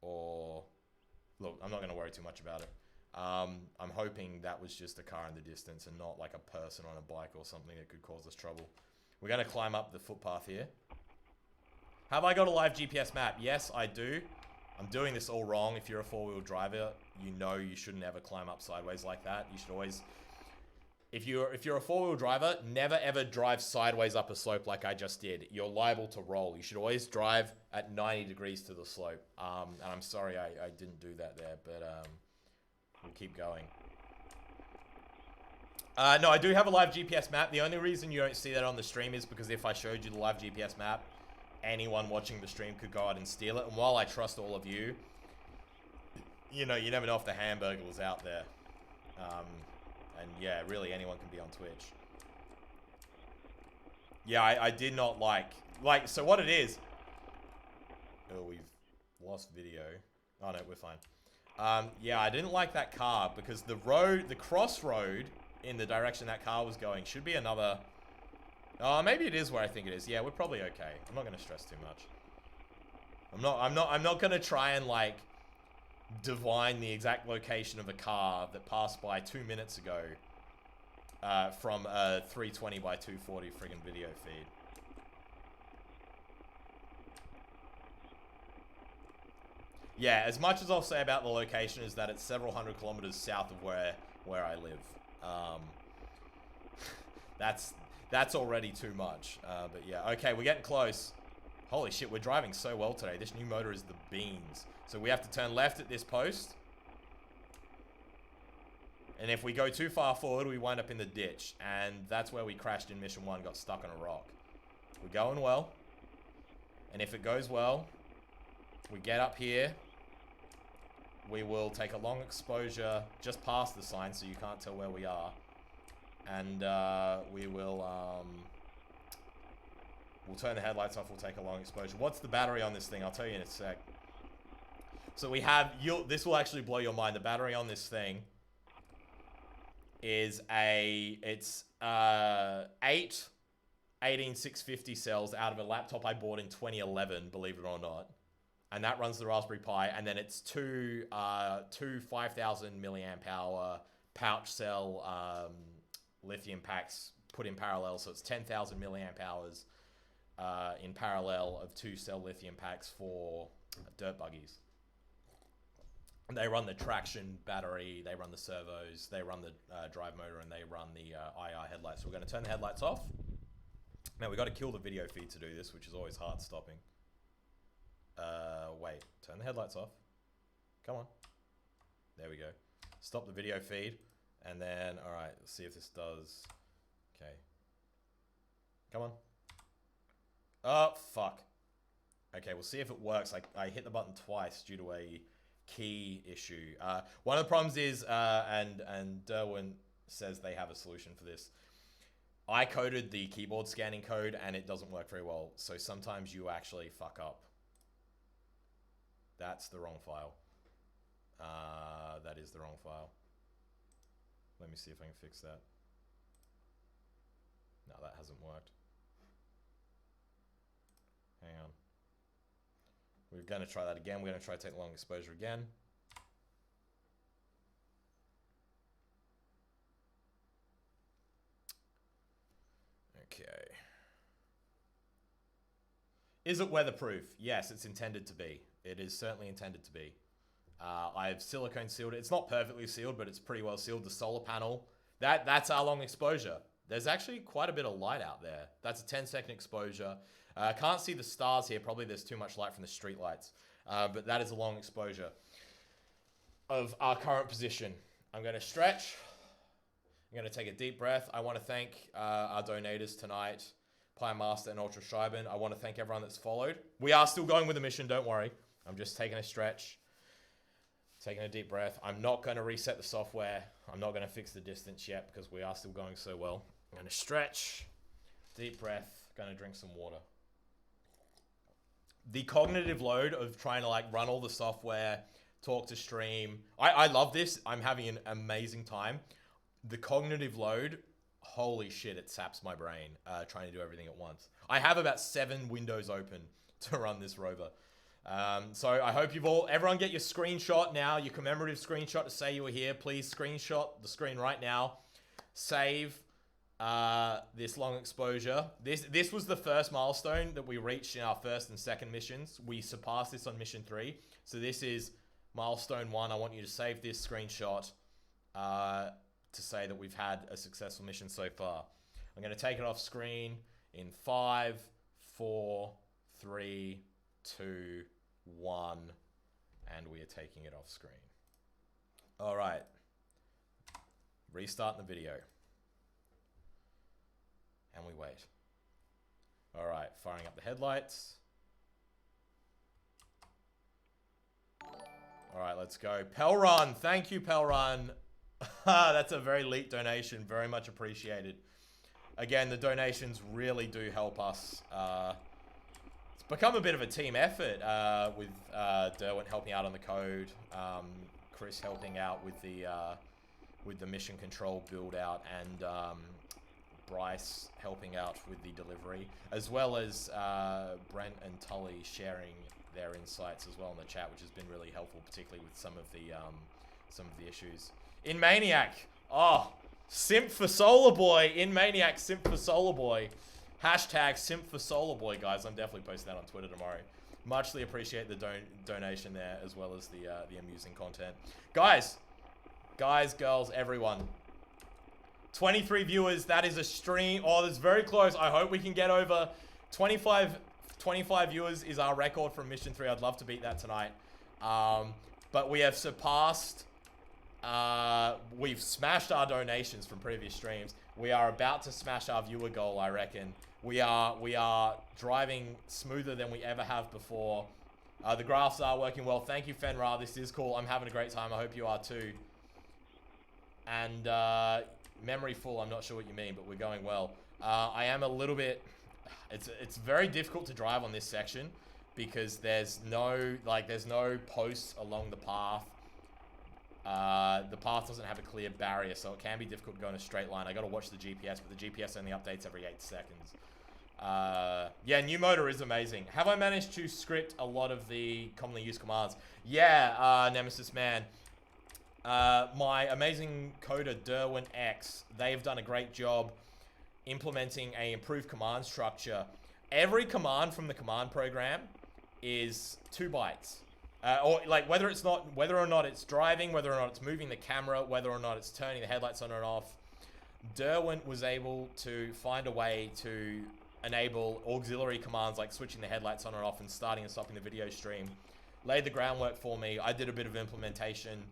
or... Look, I'm not going to worry too much about it. I'm hoping that was just a car in the distance and not like a person on a bike or something that could cause us trouble. We're going to climb up the footpath here. Have I got a live GPS map? Yes, I do. I'm doing this all wrong. If you're a four-wheel driver, you know you shouldn't ever climb up sideways like that. You should always... If you're a four-wheel driver, never ever drive sideways up a slope like I just did. You're liable to roll. You should always drive at 90 degrees to the slope. And I'm sorry I didn't do that there, but we'll keep going. No, I do have a live GPS map. The only reason you don't see that on the stream is because if I showed you the live GPS map, anyone watching the stream could go out and steal it. And while I trust all of you, you know, you never know if the hamburger was out there. And yeah, really anyone can be on Twitch. Yeah, I did not like, so what it is... Oh, we've lost video. Oh no, we're fine. Yeah, I didn't like that car because the crossroad in the direction that car was going should be another... Oh, maybe it is where I think it is. Yeah, we're probably okay. I'm not gonna stress too much. I'm not gonna try and like divine the exact location of a car that passed by 2 minutes ago from a 320 by 240 friggin' video feed. Yeah, as much as I'll say about the location is that it's several hundred kilometers south of where I live. That's already too much. But yeah, okay, we're getting close. Holy shit, we're driving so well today. This new motor is the beans. So we have to turn left at this post. And if we go too far forward, we wind up in the ditch. And that's where we crashed in Mission 1, got stuck on a rock. We're going well. And if it goes well, we get up here. We will take a long exposure just past the sign so you can't tell where we are. And we will... We'll turn the headlights off, we'll take a long exposure. What's the battery on this thing? I'll tell you in a sec. So we have... This will actually blow your mind. The battery on this thing is it's 8 18650 cells out of a laptop I bought in 2011, believe it or not. And that runs the Raspberry Pi. And then it's two 5,000 milliamp hour pouch cell lithium packs put in parallel. So it's 10,000 milliamp hours in parallel of 2 cell lithium packs for dirt buggies. And they run the traction battery, they run the servos, they run the drive motor, and they run the IR headlights. So we're going to turn the headlights off. Now, we've got to kill the video feed to do this, which is always hard stopping. Wait, turn the headlights off. Come on. There we go. Stop the video feed. And then, all right, let's see if this does. Okay. Come on. Oh, fuck. Okay, we'll see if it works. I hit the button twice due to a key issue. One of the problems is, and Derwin says they have a solution for this. I coded the keyboard scanning code and it doesn't work very well. So sometimes you actually fuck up. That's the wrong file. That is the wrong file. Let me see if I can fix that. No, that hasn't worked. Hang on. We're going to try that again. We're going to try to take long exposure again. Okay. Is it weatherproof? Yes, it's intended to be. It is certainly intended to be. I've silicone sealed it. It's not perfectly sealed, but it's pretty well sealed. The solar panel, that's our long exposure. There's actually quite a bit of light out there. That's a 10-second exposure. Can't see the stars here. Probably there's too much light from the street lights. But that is a long exposure of our current position. I'm going to stretch. I'm going to take a deep breath. I want to thank our donators tonight, Pi Master and Ultra Schreiben. I want to thank everyone that's followed. We are still going with the mission, don't worry. I'm just taking a stretch, taking a deep breath. I'm not going to reset the software. I'm not going to fix the distance yet because we are still going so well. I'm going to stretch, deep breath, going to drink some water. The cognitive load of trying to like run all the software, talk to stream. I love this. I'm having an amazing time. The cognitive load, holy shit, it saps my brain trying to do everything at once. I have about 7 windows open to run this rover. So I hope everyone get your screenshot now, your commemorative screenshot to say you were here. Please screenshot the screen right now. Save this long exposure. This was the first milestone that we reached in our first and second missions. We surpassed this on mission 3. So this is milestone 1. I want you to save this screenshot to say that we've had a successful mission so far. I'm going to take it off screen in 5, 4, 3, 2, 1, and we are taking it off screen. All right. Restarting the video. And we wait. All right, firing up the headlights. All right, let's go. Pelrun, thank you, Pelrun. That's a very late donation, very much appreciated. Again, the donations really do help us. It's become a bit of a team effort with Derwent helping out on the code, Chris helping out with the mission control build out, and Bryce helping out with the delivery, as well as Brent and Tully sharing their insights as well in the chat, which has been really helpful, particularly with some of the issues. In Maniac, oh, simp for SOLARBOI. In Maniac, simp for SOLARBOI. Hashtag simp for SOLARBOI, guys. I'm definitely posting that on Twitter tomorrow. Muchly appreciate the donation there, as well as the amusing content. Guys, girls, everyone. 23 viewers, that is a stream. Oh, that's very close. I hope we can get over 25 viewers is our record from Mission 3. I'd love to beat that tonight. But we have surpassed, we've smashed our donations from previous streams. We are about to smash our viewer goal, I reckon. We are driving smoother than we ever have before. The graphs are working well. Thank you, Fenra. This is cool. I'm having a great time. I hope you are too. And, memory full, I'm not sure what you mean, but we're going well. I am a little bit... It's very difficult to drive on this section because there's no posts along the path. The path doesn't have a clear barrier, so it can be difficult to go in a straight line. I got to watch the GPS, but the GPS only updates every 8 seconds. Yeah, new motor is amazing. Have I managed to script a lot of the commonly used commands? Yeah, Nemesis Man. My amazing coder, Derwent X, they've done a great job implementing a improved command structure. Every command from the command program is 2 bytes. Or like whether or not it's driving, whether or not it's moving the camera, whether or not it's turning the headlights on and off. Derwent was able to find a way to enable auxiliary commands like switching the headlights on and off and starting and stopping the video stream. Laid the groundwork for me. I did a bit of implementation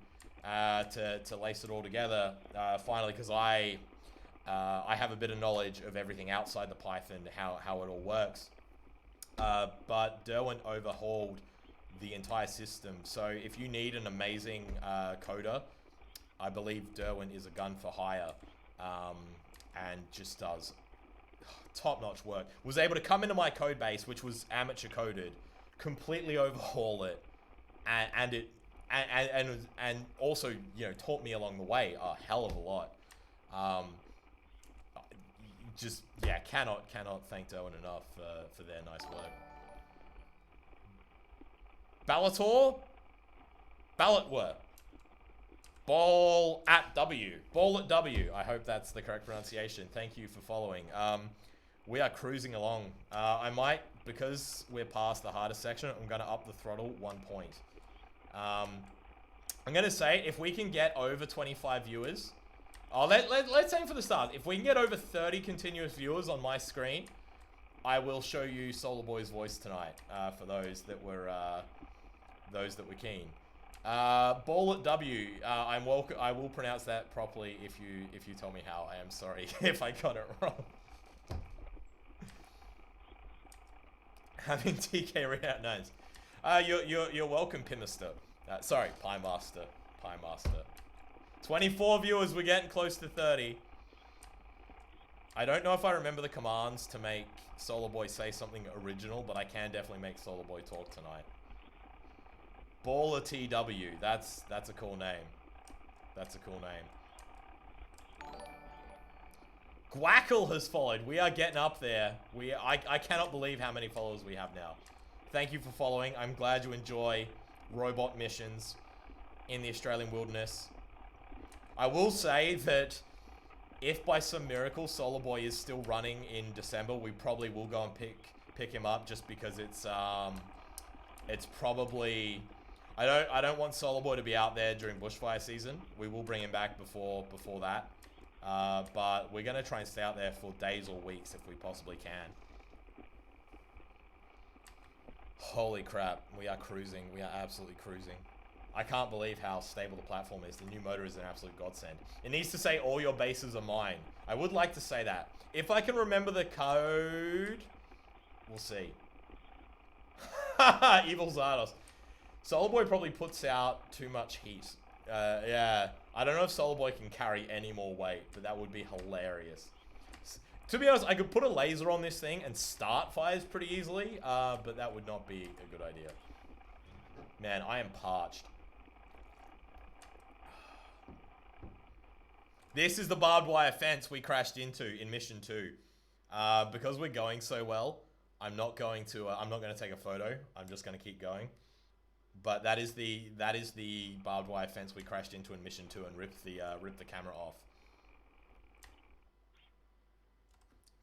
to lace it all together finally, because I have a bit of knowledge of everything outside the Python, how it all works. But Derwent overhauled the entire system. So if you need an amazing coder, I believe Derwent is a gun for hire, and just does top-notch work. Was able to come into my code base, which was amateur coded, completely overhaul it, and also, you know, taught me along the way a hell of a lot. Just, yeah, cannot thank Derwent enough for their nice work. Ballator? Ballotware. Ball at W. Ball at W. I hope that's the correct pronunciation. Thank you for following. We are cruising along. I might, because we're past the hardest section, I'm going to up the throttle 1 point. I'm going to say, if we can get over 25 viewers... Oh, let's aim for the start. If we can get over 30 continuous viewers on my screen, I will show you SOLARBOI's voice tonight, for those that were keen. Ball at W. I will pronounce that properly if you tell me how. I am sorry if I got it wrong. Having TK read out names. You're welcome, Pimister. Sorry, Pie Master. 24 viewers, we're getting close to 30. I don't know if I remember the commands to make SOLARBOI say something original, but I can definitely make SOLARBOI talk tonight. Baller TW, that's a cool name. That's a cool name. Guackle has followed. We are getting up there. I cannot believe how many followers we have now. Thank you for following. I'm glad you enjoy robot missions in the Australian wilderness. I will say that if by some miracle SOLARBOI is still running in December, we probably will go and pick him up just because it's probably I don't want SOLARBOI to be out there during bushfire season. We will bring him back before that. But we're going to try and stay out there for days or weeks if we possibly can. Holy crap, we are cruising. We are absolutely cruising. I can't believe how stable the platform is. The new motor is an absolute godsend. It needs to say all your bases are mine. I would like to say that. If I can remember the code, we'll see. Evil Zardos. SOLARBOI probably puts out too much heat. Yeah. I don't know if SOLARBOI can carry any more weight, but that would be hilarious. To be honest, I could put a laser on this thing and start fires pretty easily, but that would not be a good idea. Man, I am parched. This is the barbed wire fence we crashed into in Mission 2. Because we're going so well, I'm not going to take a photo. I'm just going to keep going. But that is the barbed wire fence we crashed into in Mission 2 and ripped the camera off.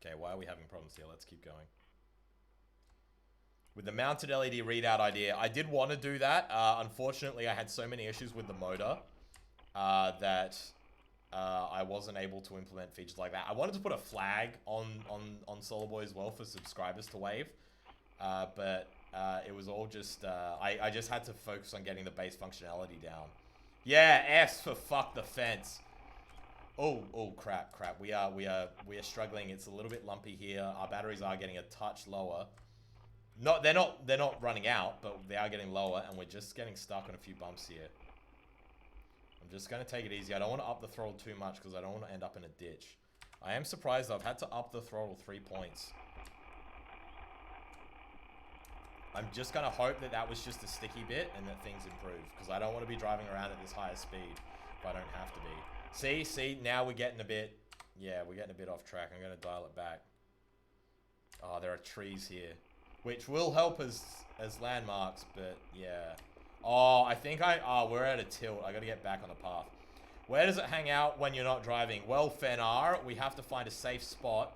Okay, why are we having problems here? Let's keep going. With the mounted LED readout idea, I did want to do that. Unfortunately, I had so many issues with the motor that I wasn't able to implement features like that. I wanted to put a flag on SOLARBOI as well for subscribers to wave, but it was all just I just had to focus on getting the base functionality down. Yeah, S for fuck the fence. Oh crap. We are struggling. It's a little bit lumpy here. Our batteries are getting a touch lower. They're not running out, but they are getting lower, and we're just getting stuck on a few bumps here. I'm just gonna take it easy. I don't want to up the throttle too much because I don't want to end up in a ditch. I am surprised I've had to up the throttle 3 points. I'm just gonna hope that that was just a sticky bit and that things improve, because I don't want to be driving around at this higher speed if I don't have to be. See, now we're getting a bit, yeah, we're getting a bit off track. I'm gonna dial it back. Oh, there are trees here, which will help as landmarks, but yeah. Oh, I think we're at a tilt. I gotta get back on the path. Where does it hang out when you're not driving? Well, Fenar, we have to find a safe spot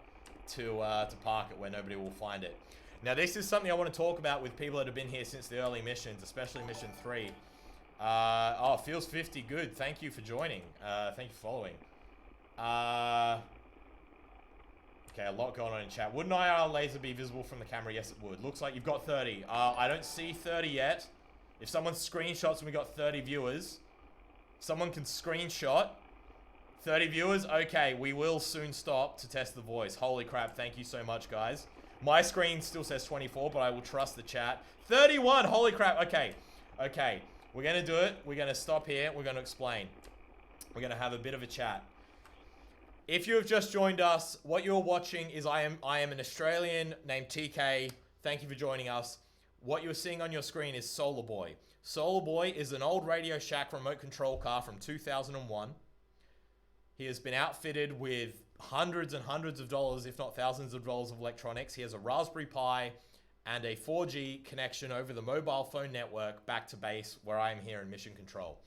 to park it where nobody will find it. Now, this is something I want to talk about with people that have been here since the early missions, especially Mission 3. Oh, feels 50, good. Thank you for joining. Thank you for following. Okay, a lot going on in chat. Would an IR laser be visible from the camera? Yes, it would. Looks like you've got 30. I don't see 30 yet. If someone screenshots and we got 30 viewers, someone can screenshot. 30 viewers? Okay, we will soon stop to test the voice. Holy crap, thank you so much, guys. My screen still says 24, but I will trust the chat. 31, holy crap, okay. Okay, we're gonna do it. We're gonna stop here. We're gonna explain. We're gonna have a bit of a chat. If you have just joined us, what you're watching is I am an Australian named TK. Thank you for joining us. What you're seeing on your screen is SOLARBOI. SOLARBOI is an old Radio Shack remote control car from 2001. He has been outfitted with hundreds and hundreds of dollars, if not thousands of dollars of electronics. He has a Raspberry Pi and a 4G connection over the mobile phone network back to base where I am here in Mission Control.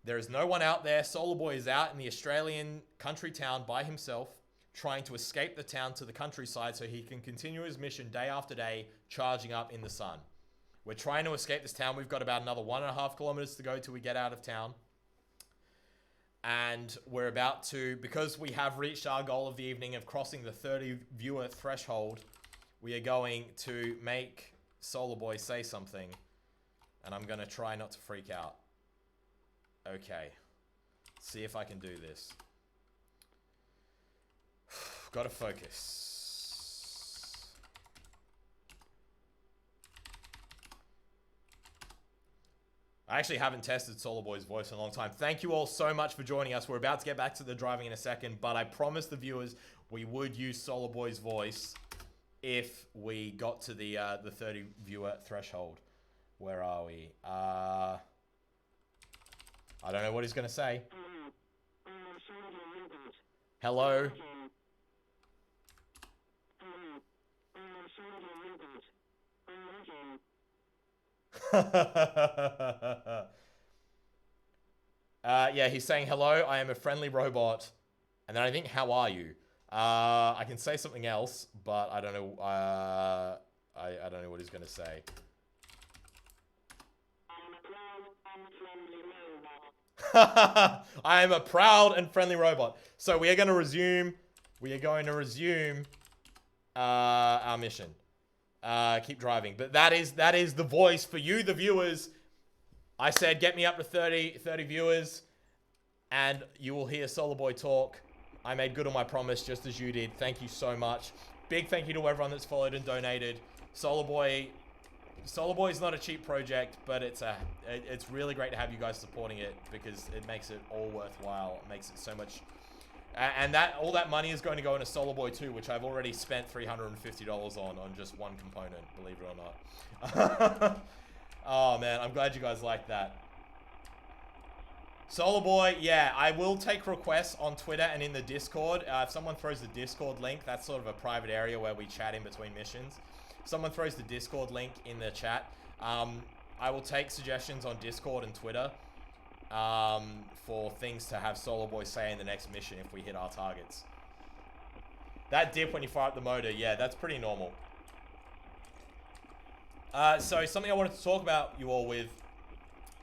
There is no one out there. SOLARBOI is out in the Australian country town by himself, trying to escape the town to the countryside so he can continue his mission day after day, charging up in the sun. We're trying to escape this town. We've got about another 1.5 kilometers to go till we get out of town. And we're about to, because we have reached our goal of the evening of crossing the 30 viewer threshold, we are going to make SOLARBOI say something. And I'm going to try not to freak out. Okay. See if I can do this. Gotta focus. I actually haven't tested SOLARBOI's voice in a long time. Thank you all so much for joining us. We're about to get back to the driving in a second, but I promised the viewers we would use SOLARBOI's voice if we got to the 30 viewer threshold. Where are we? I don't know what he's gonna say. Hello. Yeah, he's saying, hello, I am a friendly robot. And then I think, how are you? I can say something else, but I don't know. I don't know what he's going to say. I am a proud and friendly robot. So we are going to resume. We are going to resume our mission. Keep driving. But that is the voice for you, the viewers. I said, get me up to 30 viewers, and you will hear SOLARBOI talk. I made good on my promise, just as you did. Thank you so much. Big thank you to everyone that's followed and donated. SOLARBOI is not a cheap project, but it's really great to have you guys supporting it, because it makes it all worthwhile. It makes it so much. And all that money is going to go into SOLARBOI 2, which I've already spent $350 on just one component, believe it or not. Oh man, I'm glad you guys like that. SOLARBOI, yeah, I will take requests on Twitter and in the Discord. If someone throws the Discord link, that's sort of a private area where we chat in between missions. Someone throws the Discord link in the chat. I will take suggestions on Discord and Twitter for things to have SOLARBOI say in the next mission if we hit our targets. That dip when you fire up the motor, yeah, that's pretty normal. So something I wanted to talk about you all with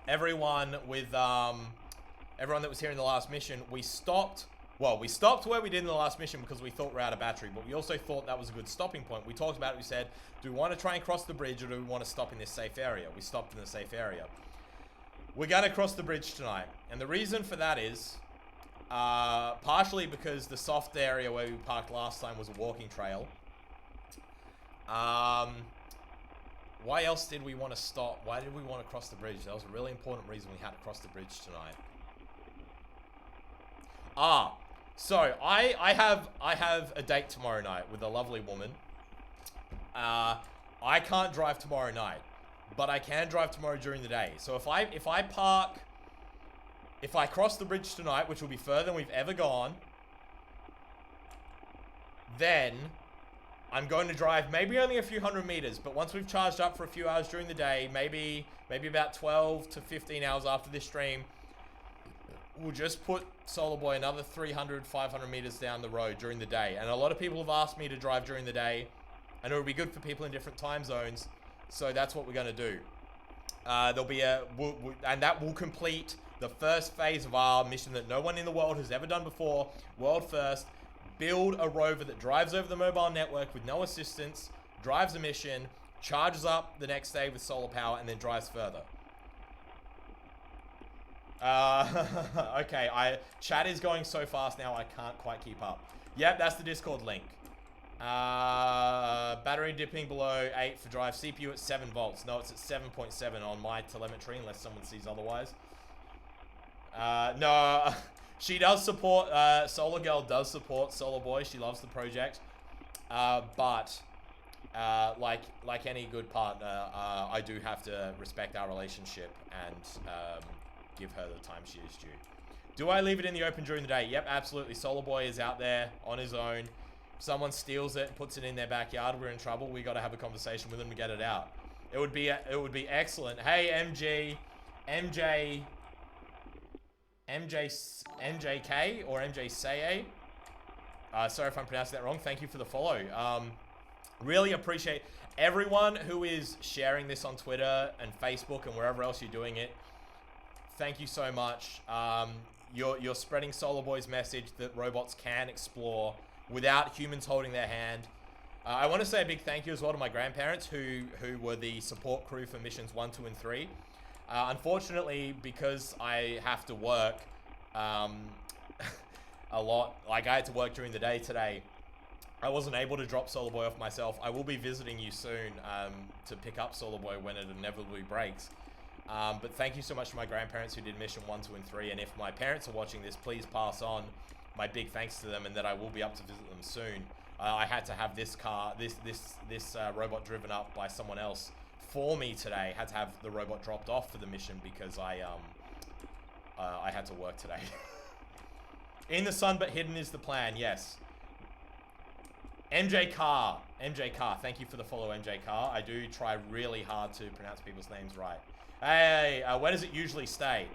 everyone that was here in the last mission. We stopped where we did in the last mission because we thought we're out of battery, but we also thought that was a good stopping point. We talked about it. We said, do we want to try and cross the bridge, or do we want to stop in this safe area? We stopped in the safe area. We're going to cross the bridge tonight, and the reason for that is partially because the soft area where we parked last time was a walking trail. Why else did we want to stop? Why did we want to cross the bridge? That was a really important reason we had to cross the bridge tonight. So I have a date tomorrow night with a lovely woman. I can't drive tomorrow night, but I can drive tomorrow during the day. So if I cross the bridge tonight, which will be further than we've ever gone, then I'm going to drive maybe only a few hundred meters, but once we've charged up for a few hours during the day, maybe about 12 to 15 hours after this stream, we'll just put SOLARBOI another 300, 500 meters down the road during the day. And a lot of people have asked me to drive during the day, and it would be good for people in different time zones, so that's what we're going to do. There'll be and that will complete the first phase of our mission that no one in the world has ever done before. World first. Build a rover that drives over the mobile network with no assistance, drives a mission, charges up the next day with solar power, and then drives further. Okay, chat is going so fast now I can't quite keep up. Yep, that's the Discord link. Battery dipping below 8 for drive. CPU at 7 volts. No, it's at 7.7 on my telemetry, unless someone sees otherwise. No... She does support, Solar Girl does support SOLARBOI. She loves the project. But, like any good partner, I do have to respect our relationship and give her the time she is due. Do I leave it in the open during the day? Yep, absolutely. SOLARBOI is out there on his own. If someone steals it and puts it in their backyard, we're in trouble. We got to have a conversation with them to get it out. It would be excellent. Hey, MJK or MJ Saye. Sorry if I'm pronouncing that wrong. Thank you for the follow. Really appreciate everyone who is sharing this on Twitter and Facebook and wherever else you're doing it. Thank you so much. You're spreading SOLARBOI's message that robots can explore without humans holding their hand. I want to say a big thank you as well to my grandparents who were the support crew for missions 1, 2, and 3. Unfortunately, because I have to work a lot, like I had to work during the day today, I wasn't able to drop SOLARBOI off myself. I will be visiting you soon to pick up SOLARBOI when it inevitably breaks. But thank you so much to my grandparents who did mission 1, 2, and 3. And if my parents are watching this, please pass on my big thanks to them, and that I will be up to visit them soon. I had to have this robot driven up by someone else for me today. Had to have the robot dropped off for the mission because I had to work today. In the sun but hidden is the plan, yes. MJ Carr. MJ Carr. Thank you for the follow, MJ Carr. I do try really hard to pronounce people's names right. Hey, where does it usually stay?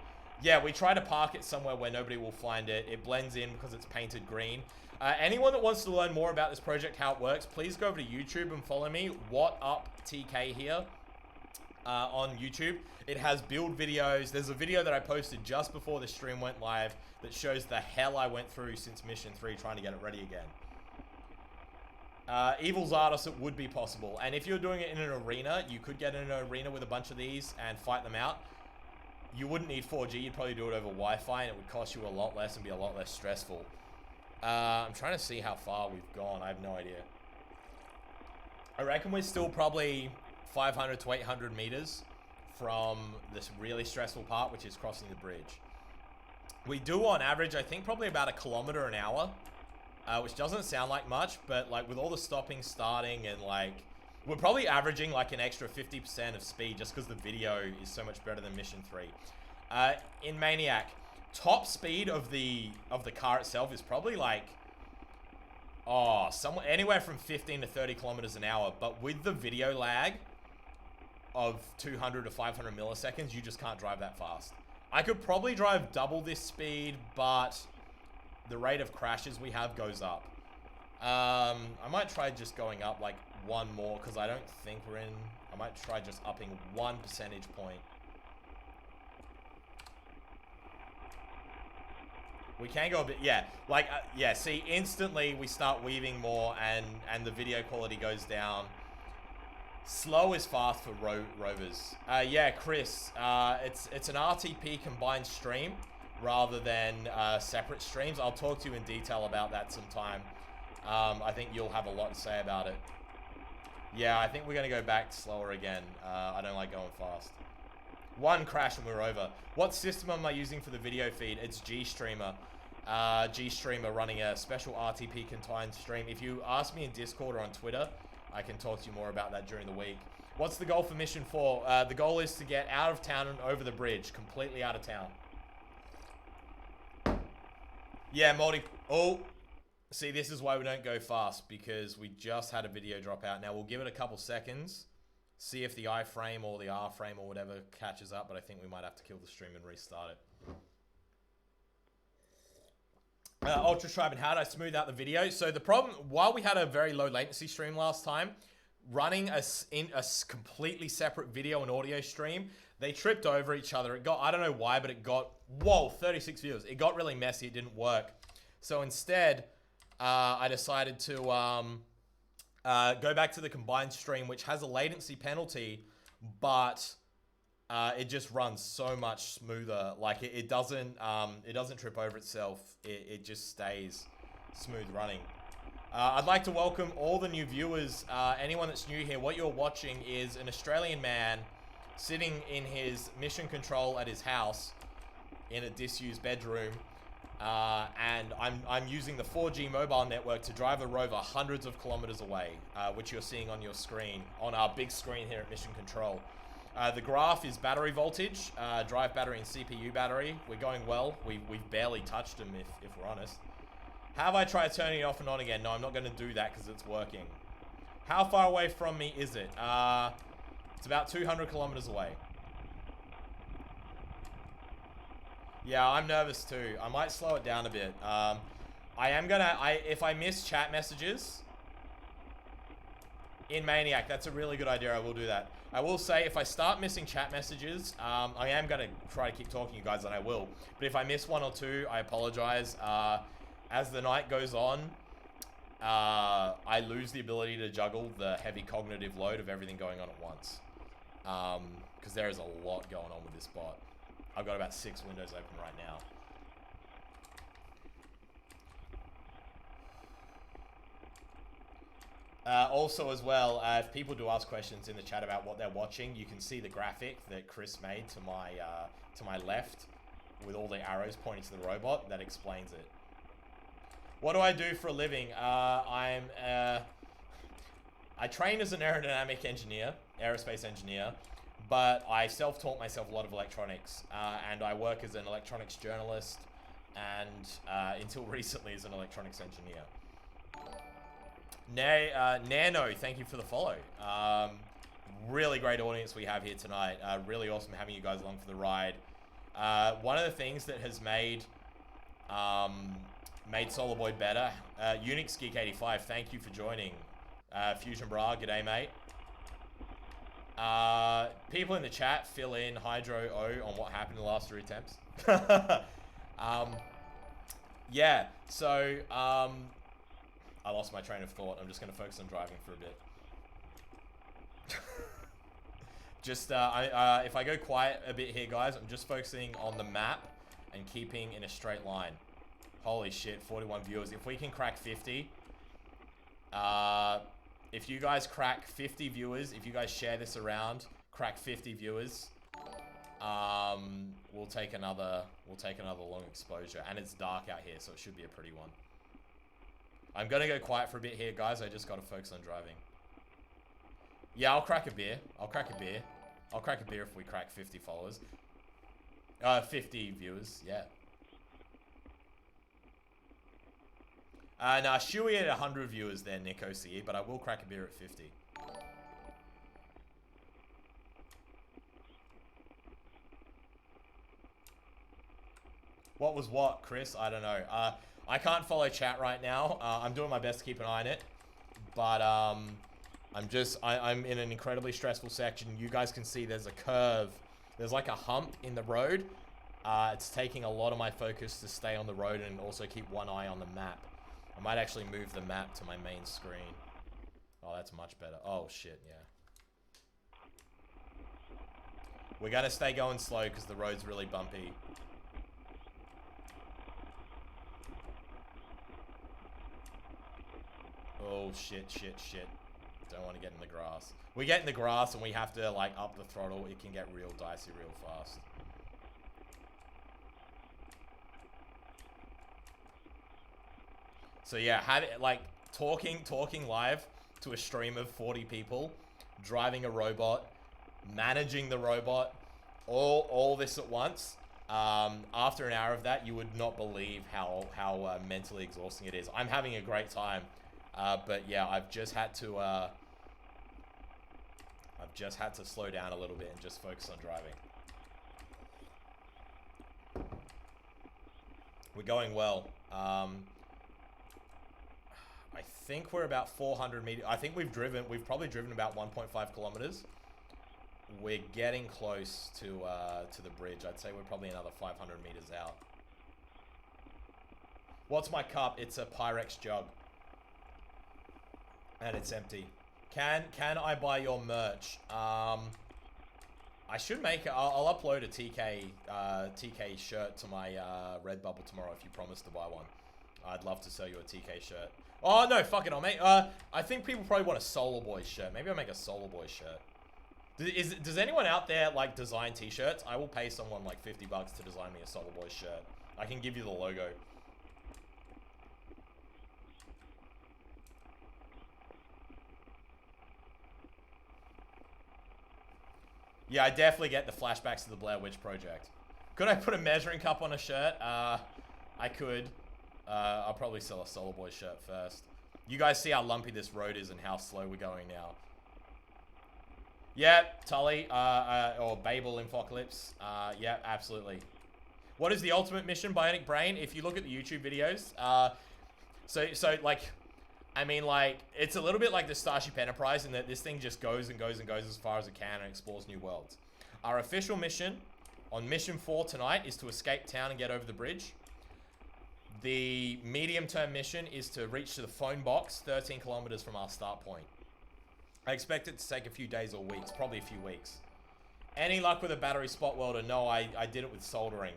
Yeah, we try to park it somewhere where nobody will find it. It blends in because it's painted green. Anyone that wants to learn more about this project, how it works, please go over to YouTube and follow me. What Up TK here on YouTube. It has build videos. There's a video that I posted just before the stream went live that shows the hell I went through since Mission 3 trying to get it ready again. Evil Zardos, it would be possible. And if you're doing it in an arena, you could get in an arena with a bunch of these and fight them out. You wouldn't need 4G, you'd probably do it over Wi-Fi, and it would cost you a lot less and be a lot less stressful. I'm trying to see how far we've gone. I have no idea. I reckon we're still probably 500 to 800 meters from this really stressful part, which is crossing the bridge. We do, on average, I think probably about 1 kilometer an hour, which doesn't sound like much, but like with all the stopping, starting, and like, we're probably averaging like an extra 50% of speed just because the video is so much better than Mission 3. In Maniac, top speed of the car itself is probably like, anywhere from 15 to 30 kilometers an hour, but with the video lag of 200 to 500 milliseconds, you just can't drive that fast. I could probably drive double this speed, but the rate of crashes we have goes up. I might try just going up like one more, because I don't think we're in. I might try just upping 1 percentage point. We can go a bit, yeah, like, yeah, see, instantly we start weaving more and the video quality goes down. Slow is fast for rovers. Yeah, Chris, it's an RTP combined stream rather than separate streams. I'll talk to you in detail about that sometime. I think you'll have a lot to say about it. Yeah, I think we're going to go back slower again. I don't like going fast. One crash and we're over. What system am I using for the video feed? It's GStreamer. GStreamer running a special RTP combined stream. If you ask me in Discord or on Twitter, I can talk to you more about that during the week. What's the goal for Mission 4? The goal is to get out of town and over the bridge. Completely out of town. Yeah, multi... Oh! See, this is why we don't go fast, because we just had a video drop out. Now, we'll give it a couple seconds. See if the iframe or the R frame or whatever catches up, but I think we might have to kill the stream and restart it. Ultra Tribe, how did I smooth out the video? So the problem, while we had a very low latency stream last time, running in a completely separate video and audio stream, they tripped over each other. It got, I don't know why, but it got, whoa, 36 viewers. It got really messy. It didn't work. So instead, I decided to go back to the combined stream, which has a latency penalty, but it just runs so much smoother. Like it doesn't trip over itself. It just stays smooth running. I'd like to welcome all the new viewers. Anyone that's new here, what you're watching is an Australian man sitting in his mission control at his house in a disused bedroom. And I'm using the 4G mobile network to drive a rover hundreds of kilometers away, which you're seeing on your screen, on our big screen here at Mission Control. The graph is battery voltage, drive battery and CPU battery. We're going well. We've barely touched them, if we're honest. Have I tried turning it off and on again? No, I'm not going to do that because it's working. How far away from me is it? It's about 200 kilometers away. Yeah, I'm nervous too. I might slow it down a bit. If I miss chat messages in Maniac, that's a really good idea. I will do that. I will say, if I start missing chat messages, I am going to try to keep talking to you guys, and I will. But if I miss one or two, I apologize. As the night goes on, I lose the ability to juggle the heavy cognitive load of everything going on at once. Because there is a lot going on with this bot. I've got about 6 windows open right now. Also as well, if people do ask questions in the chat about what they're watching, you can see the graphic that Chris made to my left with all the arrows pointing to the robot that explains it. What do I do for a living? I train as an aerodynamic engineer, aerospace engineer, but I self-taught myself a lot of electronics, and I work as an electronics journalist, and until recently as an electronics engineer. Nano, thank you for the follow. Really great audience we have here tonight. Really awesome having you guys along for the ride. One of the things that has made SOLARBOI better, Unix Geek 85, thank you for joining. Fusion Bra, g'day mate. People in the chat fill in Hydro O on what happened in the last 3 attempts. Yeah, so I lost my train of thought. I'm just gonna focus on driving for a bit. Just if I go quiet a bit here, guys, I'm just focusing on the map and keeping in a straight line. Holy shit, 41 viewers. If we can crack 50, if you guys crack 50 viewers, if you guys share this around, crack 50 viewers, we'll take another long exposure. And it's dark out here, so it should be a pretty one. I'm gonna go quiet for a bit here, guys. I just gotta focus on driving. Yeah, I'll crack a beer. I'll crack a beer. I'll crack a beer if we crack 50 followers. 50 viewers, yeah. Nah, Shuey at 100 viewers there, Nick OCE, but I will crack a beer at 50. What was what, Chris? I don't know. I can't follow chat right now. I'm doing my best to keep an eye on it. But, I'm in an incredibly stressful section. You guys can see there's a curve. There's like a hump in the road. It's taking a lot of my focus to stay on the road and also keep one eye on the map. I might actually move the map to my main screen. Oh, that's much better. Oh, shit, yeah. We're gonna stay going slow because the road's really bumpy. Oh, shit, shit, shit. Don't want to get in the grass. We get in the grass and we have to, like, up the throttle. It can get real dicey real fast. So, yeah, talking live to a stream of 40 people, driving a robot, managing the robot, all this at once. After an hour of that, you would not believe how mentally exhausting it is. I'm having a great time. But yeah, I've just had to slow down a little bit and just focus on driving. We're going well. I think we're about 400 meters. I think we've probably driven about 1.5 kilometers. We're getting close to the bridge. I'd say we're probably another 500 meters out. What's my cup? It's a Pyrex jug. And it's empty. Can I buy your merch? I should make. I'll upload a TK shirt to my Redbubble tomorrow if you promise to buy one. I'd love to sell you a TK shirt. Oh no, fuck it, I'll make. I think people probably want a SOLARBOI shirt. Maybe I'll make a SOLARBOI shirt. Does anyone out there like design t-shirts? I will pay someone like 50 bucks to design me a SOLARBOI shirt. I can give you the logo. Yeah, I definitely get the flashbacks to the Blair Witch Project. Could I put a measuring cup on a shirt? I could. I'll probably sell a SOLARBOI shirt first. You guys see how lumpy this road is and how slow we're going now. Yeah, Tully, or Babel Infocalypse. Yeah, absolutely. What is the ultimate mission, Bionic Brain? If you look at the YouTube videos, so like, I mean, like, it's a little bit like the Starship Enterprise in that this thing just goes and goes and goes as far as it can and explores new worlds. Our official mission on mission 4 tonight is to escape town and get over the bridge. The medium-term mission is to reach to the phone box 13 kilometers from our start point. I expect it to take a few days or weeks, probably a few weeks. Any luck with a battery spot welder? No, I did it with soldering,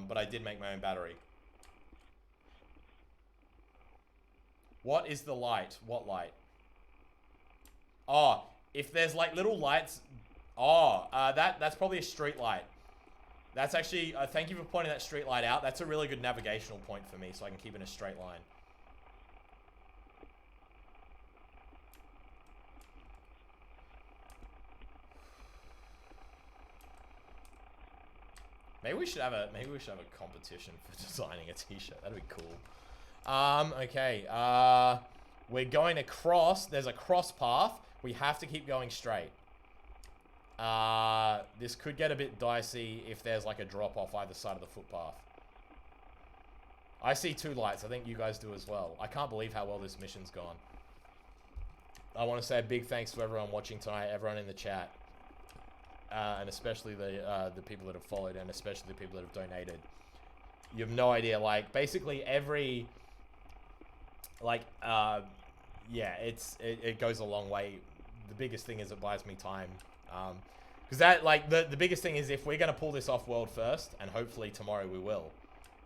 but I did make my own battery. What is the light? What light? Oh, if there's like little lights. Oh, that's probably a street light. That's actually, thank you for pointing that street light out. That's a really good navigational point for me so I can keep in a straight line. Maybe we should have a competition for designing a t-shirt. That'd be cool. Okay. We're going across. There's a cross path. We have to keep going straight. This could get a bit dicey if there's like a drop off either side of the footpath. I see 2 lights. I think you guys do as well. I can't believe how well this mission's gone. I want to say a big thanks to everyone watching tonight, everyone in the chat. And especially the people that have followed, and especially the people that have donated. You have no idea, like, basically every, like, yeah, it goes a long way. The biggest thing is it buys me time. Because that, like, the biggest thing is if we're going to pull this off world first, and hopefully tomorrow we will,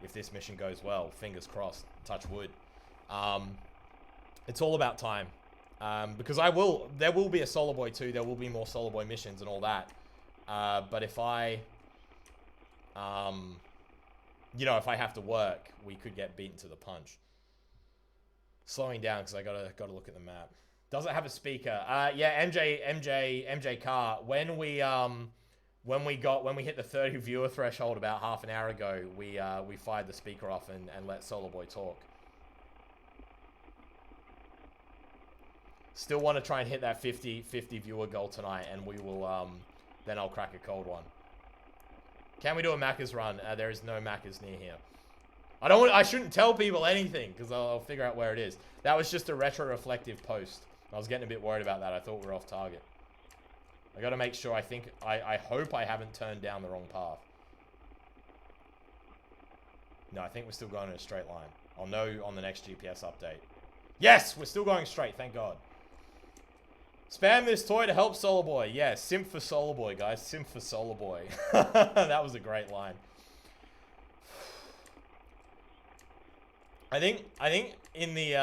if this mission goes well, fingers crossed, touch wood. It's all about time. Because there will be a SOLARBOI 2, there will be more SOLARBOI missions and all that. But if I, you know, if I have to work, we could get beaten to the punch. Slowing down because I gotta look at the map. Does it have a speaker? Yeah, MJ Carr. When we hit the 30 viewer threshold about half an hour ago, we fired the speaker off and let SOLARBOI talk. Still want to try and hit that 50 viewer goal tonight, and we will then I'll crack a cold one. Can we do a Macca's run? There is no Macca's near here. I shouldn't tell people anything because I'll figure out where it is. That was just a retro-reflective post. I was getting a bit worried about that. I thought we were off target. I got to make sure. I hope I haven't turned down the wrong path. No, I think we're still going in a straight line. I'll know on the next GPS update. Yes, we're still going straight. Thank God. Spam this toy to help SOLARBOI. Yeah, simp for SOLARBOI, guys. Simp for SOLARBOI. That was a great line. I think in the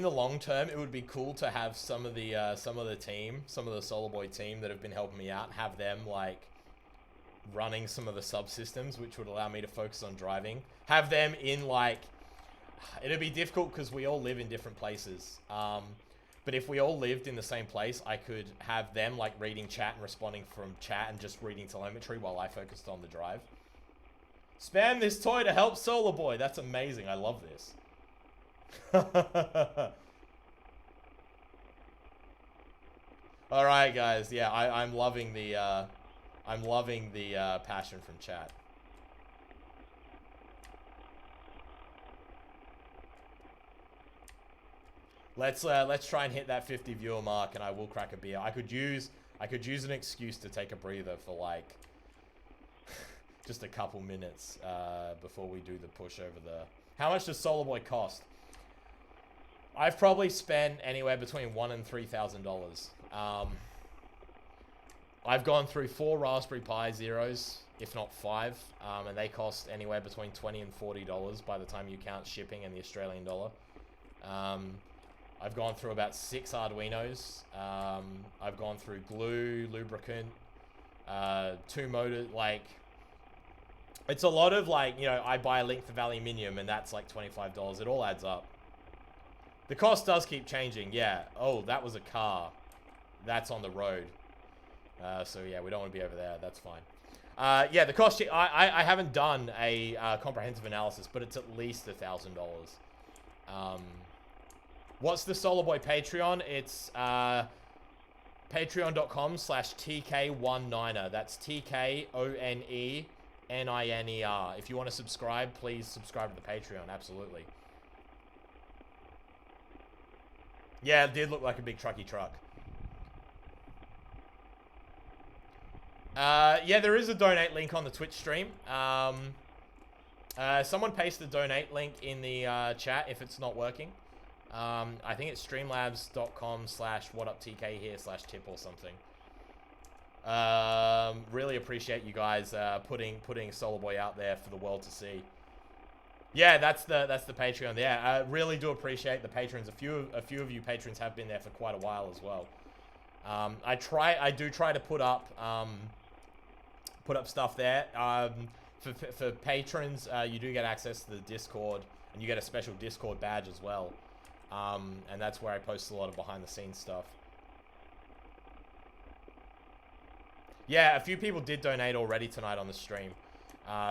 long term, it would be cool to have some of the SOLARBOI team that have been helping me out, have them like running some of the subsystems, which would allow me to focus on driving. Have them in like, it'd be difficult because we all live in different places. But if we all lived in the same place, I could have them like reading chat and responding from chat and just reading telemetry while I focused on the drive. Spam this toy to help SOLARBOI. That's amazing. I love this. All right, guys. Yeah, I'm loving the passion from chat. Let's try and hit that 50 viewer mark, and I will crack a beer. I could use an excuse to take a breather for like just a couple minutes before we do the push over the. How much does SOLARBOI cost? I've probably spent anywhere between $1,000 and $3,000. I've gone through 4 Raspberry Pi Zeros, if not 5, and they cost anywhere between $20 and $40 by the time you count shipping and the Australian dollar. I've gone through about 6 Arduinos. I've gone through glue, lubricant, 2 motors. Like, it's a lot of like, you know, I buy a length of aluminium and that's like $25. It all adds up. The cost does keep changing. Yeah. Oh, that was a car. That's on the road. So yeah, we don't want to be over there. That's fine. Yeah, the cost. I haven't done a comprehensive analysis, but it's at least $1,000. What's the SOLARBOI Patreon? It's patreon.com/TK19er. That's TKONENINER. If you want to subscribe, please subscribe to the Patreon. Absolutely. Yeah, it did look like a big trucky truck. Yeah, there is a donate link on the Twitch stream. Someone paste the donate link in the chat if it's not working. I think it's streamlabs.com/whatuptk here/tip or something. Really appreciate you guys putting SOLARBOI out there for the world to see. Yeah, that's the Patreon. Yeah, I really do appreciate the patrons. A few of you patrons have been there for quite a while as well. I do try to put up stuff there. For patrons, you do get access to the Discord, and you get a special Discord badge as well. And that's where I post a lot of behind the scenes stuff. Yeah, a few people did donate already tonight on the stream.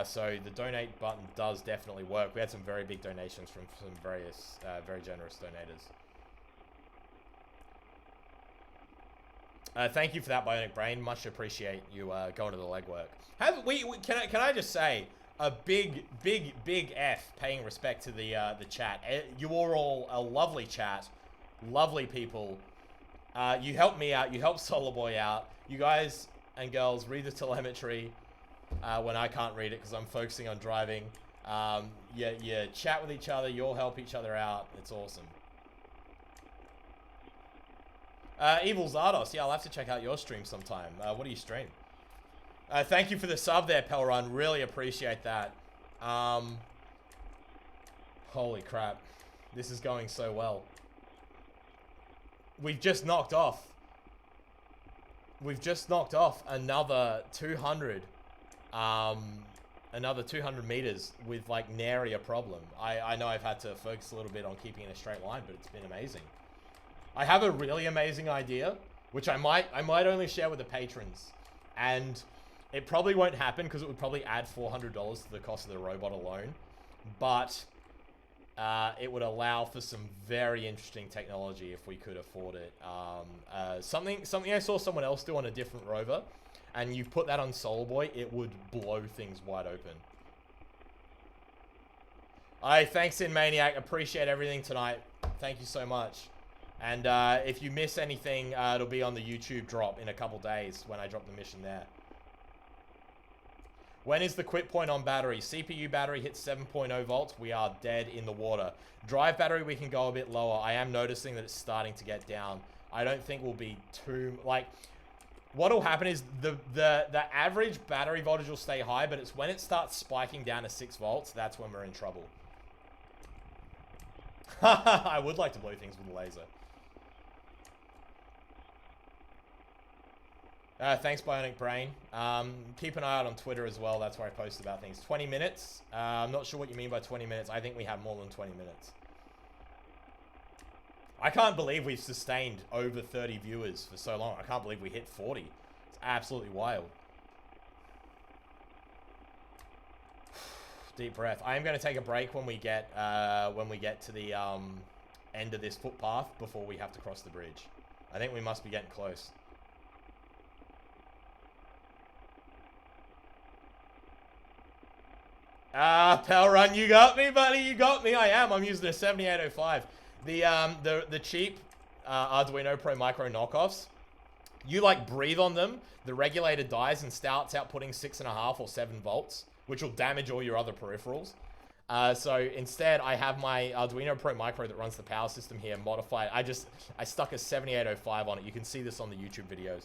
So the donate button does definitely work. We had some very big donations from some various, very generous donators. Thank you for that, Bionic Brain. Much appreciate you going to the legwork. Can I just say a big F paying respect to the chat. You are all a lovely chat, lovely people. You helped me out. You helped SOLARBOI out. You guys and girls read the telemetry when I can't read it because I'm focusing on driving. You chat with each other. You all help each other out. It's awesome. Evil Zardos, yeah, I'll have to check out your stream sometime. What do you stream? Thank you for the sub there, Pelrun. Really appreciate that. Holy crap. This is going so well. We've just knocked off. Another 200. Another 200 meters with, like, nary a problem. I know I've had to focus a little bit on keeping in a straight line, but it's been amazing. I have a really amazing idea, which I might only share with the patrons. And it probably won't happen because it would probably add $400 to the cost of the robot alone. But it would allow for some very interesting technology if we could afford it. Something I saw someone else do on a different rover, and you put that on SOLARBOI, it would blow things wide open. Thanks in Maniac. Appreciate everything tonight. Thank you so much. And if you miss anything, it'll be on the YouTube drop in a couple days when I drop the mission there. When is the quit point on battery? CPU battery hits 7.0 volts. We are dead in the water. Drive battery, we can go a bit lower. I am noticing that it's starting to get down. I don't think we'll be too... Like, what'll happen is the average battery voltage will stay high, but it's when it starts spiking down to 6 volts, that's when we're in trouble. I would like to blow things with a laser. Thanks, Bionic Brain. Keep an eye out on Twitter as well. That's where I post about things. 20 minutes. I'm not sure what you mean by 20 minutes. I think we have more than 20 minutes. I can't believe we've sustained over 30 viewers for so long. I can't believe we hit 40. It's absolutely wild. Deep breath. I am going to take a break when we get to the end of this footpath before we have to cross the bridge. I think we must be getting close. Pelrun, you got me, buddy. You got me. I'm using a 7805. The cheap Arduino Pro Micro knockoffs. You like breathe on them, the regulator dies and starts outputting 6.5 or 7 volts, which will damage all your other peripherals. So instead, I have my Arduino Pro Micro that runs the power system here modified. I stuck a 7805 on it. You can see this on the YouTube videos.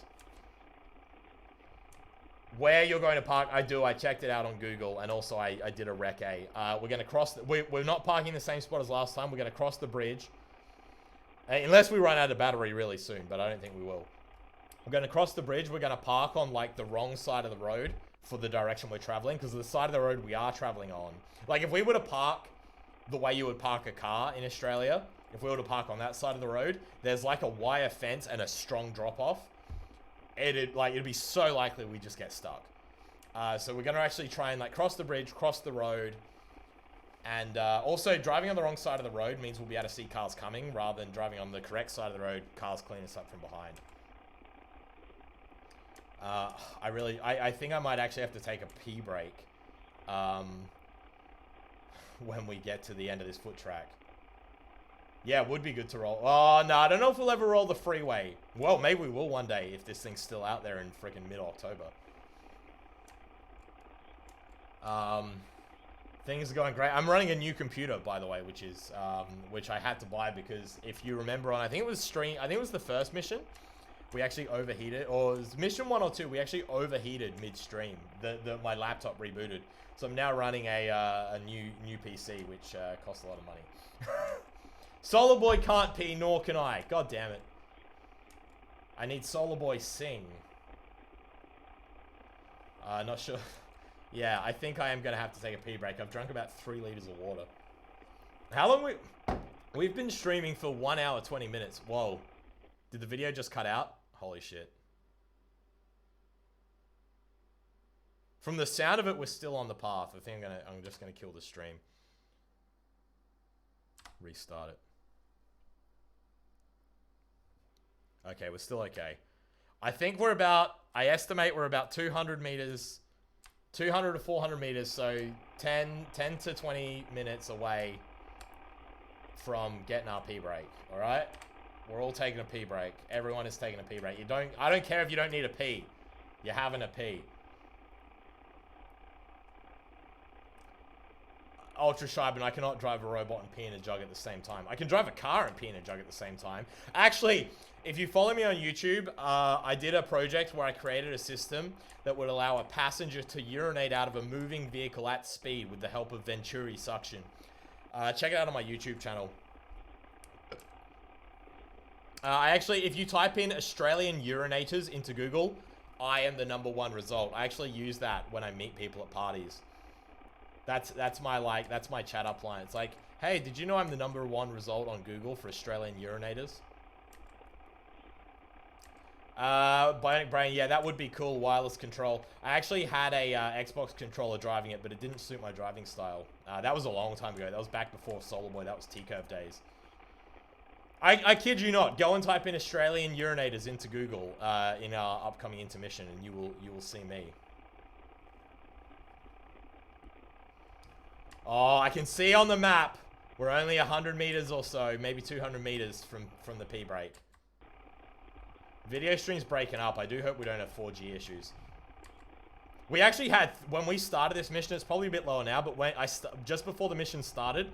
Where you're going to park, I checked it out on Google, and also I did a Rec A. We're going to cross, we're not parking the same spot as last time. We're going to cross the bridge. Unless we run out of battery really soon, but I don't think we will. We're going to cross the bridge. We're going to park on, like, the wrong side of the road for the direction we're traveling, because the side of the road we are traveling on. Like, if we were to park the way you would park a car in Australia, if we were to park on that side of the road, there's, like, a wire fence and a strong drop-off. It'd be so likely we just get stuck. So we're going to actually try and, like, cross the bridge, cross the road. And also, driving on the wrong side of the road means we'll be able to see cars coming, rather than driving on the correct side of the road, cars clean us up from behind. I think I might actually have to take a pee break when we get to the end of this foot track. Yeah, it would be good to roll. Oh, no, I don't know if we'll ever roll the freeway. Well, maybe we will one day if this thing's still out there in freaking mid-October. Things are going great. I'm running a new computer, by the way, which I had to buy because if you remember on, I think it was the first mission, we actually overheated, or it was mission 1 or 2, we actually overheated mid-stream. My laptop rebooted. So I'm now running a new PC, which costs a lot of money. SOLARBOI can't pee, nor can I. God damn it. I need SOLARBOI sing. Not sure. Yeah, I think I am going to have to take a pee break. I've drunk about 3 liters of water. How long we've been streaming for 1 hour, 20 minutes. Whoa. Did the video just cut out? Holy shit. From the sound of it, we're still on the path. I think I'm just gonna kill the stream. Restart it. Okay, we're still okay. I think we're about, I estimate we're about 200 meters, 200 to 400 meters, so 10 to 20 minutes away from getting our pee break, all right? We're all taking a pee break. Everyone is taking a pee break. I don't care if you don't need a pee. You're having a pee. Ultra shy, but I cannot drive a robot and pee in a jug at the same time. I can drive a car and pee in a jug at the same time. Actually, if you follow me on YouTube, I did a project where I created a system that would allow a passenger to urinate out of a moving vehicle at speed with the help of Venturi suction. Check it out on my YouTube channel. If you type in Australian urinators into Google, I am the #1 result. I actually use that when I meet people at parties. That's my chat up line. It's like, hey, did you know I'm the #1 result on Google for Australian urinators? Bionic Brain, yeah, that would be cool. Wireless control. I actually had a Xbox controller driving it, but it didn't suit my driving style. That was a long time ago. That was back before SOLARBOI. That was T-Curve days. I kid you not. Go and type in Australian urinators into Google in our upcoming intermission, and you will see me. Oh, I can see on the map. We're only 100 meters or so, maybe 200 meters from the pee break. Video stream's breaking up. I do hope we don't have 4G issues. We actually had, when we started this mission, it's probably a bit lower now, but when just before the mission started,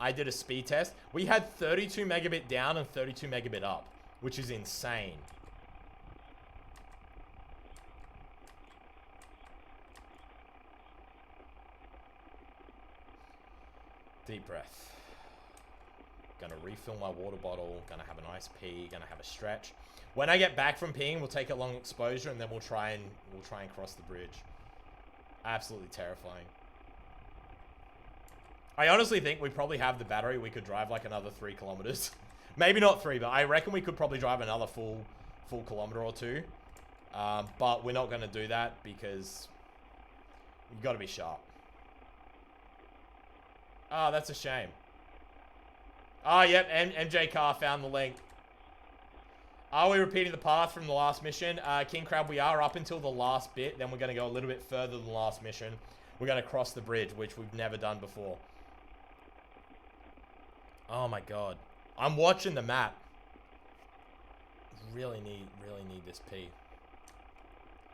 I did a speed test. We had 32 megabit down and 32 megabit up, which is insane. Deep breath. Gonna refill my water bottle. Gonna have a nice pee. Gonna have a stretch. When I get back from peeing, we'll take a long exposure and then we'll try and cross the bridge. Absolutely terrifying. I honestly think we probably have the battery. We could drive like another 3 kilometers. Maybe not 3, but I reckon we could probably drive another full kilometer or 2. But we're not gonna do that because you gotta be sharp. Oh, that's a shame. Oh, yep, MJ Car found the link. Are we repeating the path from the last mission? King Crab, we are up until the last bit. Then we're going to go a little bit further than the last mission. We're going to cross the bridge, which we've never done before. Oh, my God. I'm watching the map. Really need this pee.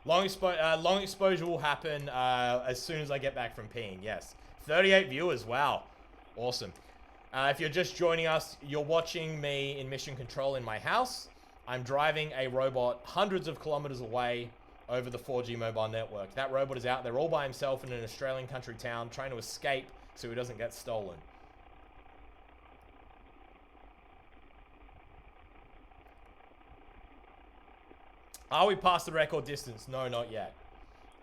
Long exposure will happen as soon as I get back from peeing, yes. 38 viewers, wow. Awesome. If you're just joining us, you're watching me in mission control in my house. I'm driving a robot hundreds of kilometers away over the 4G mobile network. That robot is out there all by himself in an Australian country town trying to escape so he doesn't get stolen. Are we past the record distance? No, not yet.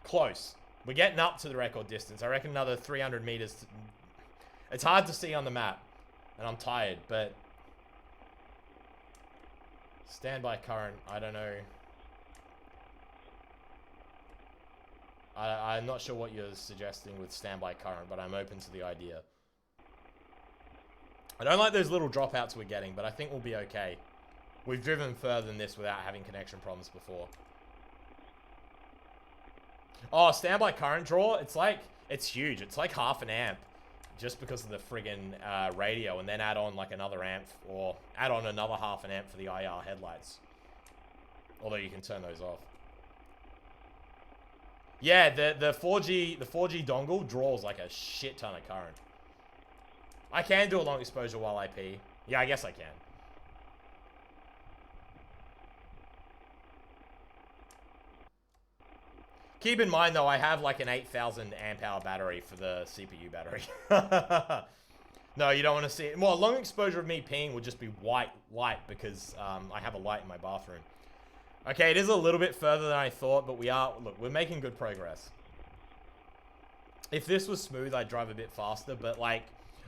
Close. We're getting up to the record distance. I reckon another 300 meters. It's hard to see on the map. And I'm tired, but... Standby current, I don't know. I'm not sure what you're suggesting with standby current, but I'm open to the idea. I don't like those little dropouts we're getting, but I think we'll be okay. We've driven further than this without having connection problems before. Oh, standby current draw, it's huge. It's like half an amp. Just because of the friggin' radio, and then add on like another amp, or add on another half an amp for the IR headlights. Although you can turn those off. Yeah, the 4G dongle draws like a shit ton of current. I can do a long exposure while I pee. Yeah, I guess I can. Keep in mind, though, I have like an 8,000 amp hour battery for the CPU battery. No, you don't want to see it. Well, a long exposure of me peeing would just be white light because I have a light in my bathroom. Okay, it is a little bit further than I thought, but we're making good progress. If this was smooth, I'd drive a bit faster, but like,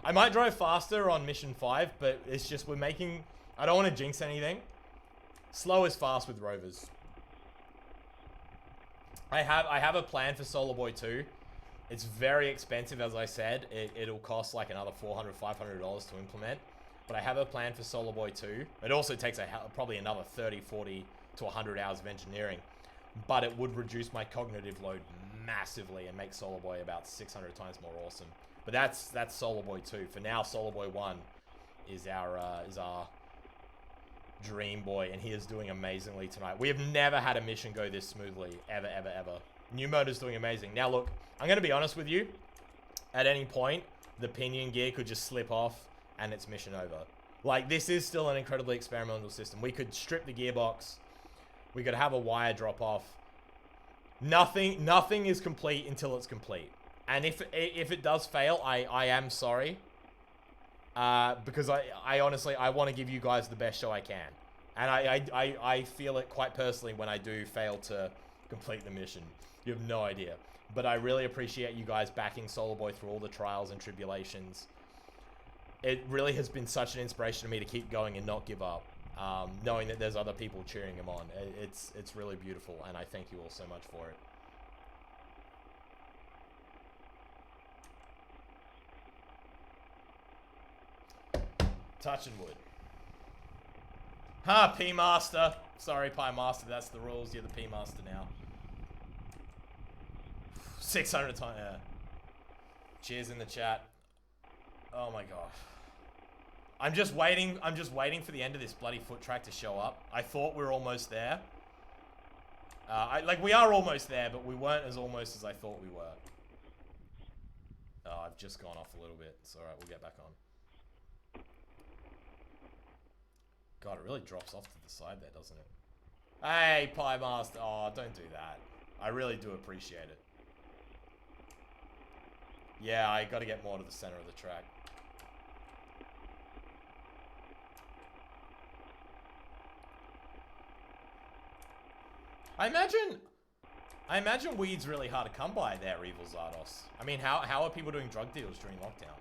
I might drive faster on mission 5, but it's just I don't want to jinx anything. Slow is fast with rovers. I have a plan for SOLARBOI 2. It's very expensive, as I said. It'll cost like another $400, $500 to implement. But I have a plan for SOLARBOI 2. It also takes probably another 30, 40 to 100 hours of engineering. But it would reduce my cognitive load massively and make SOLARBOI about 600 times more awesome. But that's SOLARBOI 2. For now, SOLARBOI 1 is our dream boy, and he is doing amazingly tonight. We have never had a mission go this smoothly, ever, ever, ever. New motor's doing amazing. Now look, I'm going to be honest with you. At any point, the pinion gear could just slip off and it's mission over. Like, this is still an incredibly experimental system. We could strip the gearbox. We could have a wire drop off. Nothing is complete until it's complete. And if it does fail, I am sorry. Because I honestly, I want to give you guys the best show I can. And I feel it quite personally when I do fail to complete the mission. You have no idea. But I really appreciate you guys backing SOLARBOI through all the trials and tribulations. It really has been such an inspiration to me to keep going and not give up. Knowing that there's other people cheering him on. It's really beautiful, and I thank you all so much for it. Touching wood. Ha, P-Master. Sorry, Pie-Master, that's the rules. You're the P-Master now. 600 times, yeah. Cheers in the chat. Oh my gosh. I'm just waiting for the end of this bloody foot track to show up. I thought we were almost there. Like, we are almost there, but we weren't as almost as I thought we were. Oh, I've just gone off a little bit. It's alright, we'll get back on. God, it really drops off to the side there, doesn't it? Hey, Pie Master. Oh, don't do that. I really do appreciate it. Yeah, I gotta get more to the center of the track. I imagine weed's really hard to come by there, Evil Zardos. I mean, how are people doing drug deals during lockdown?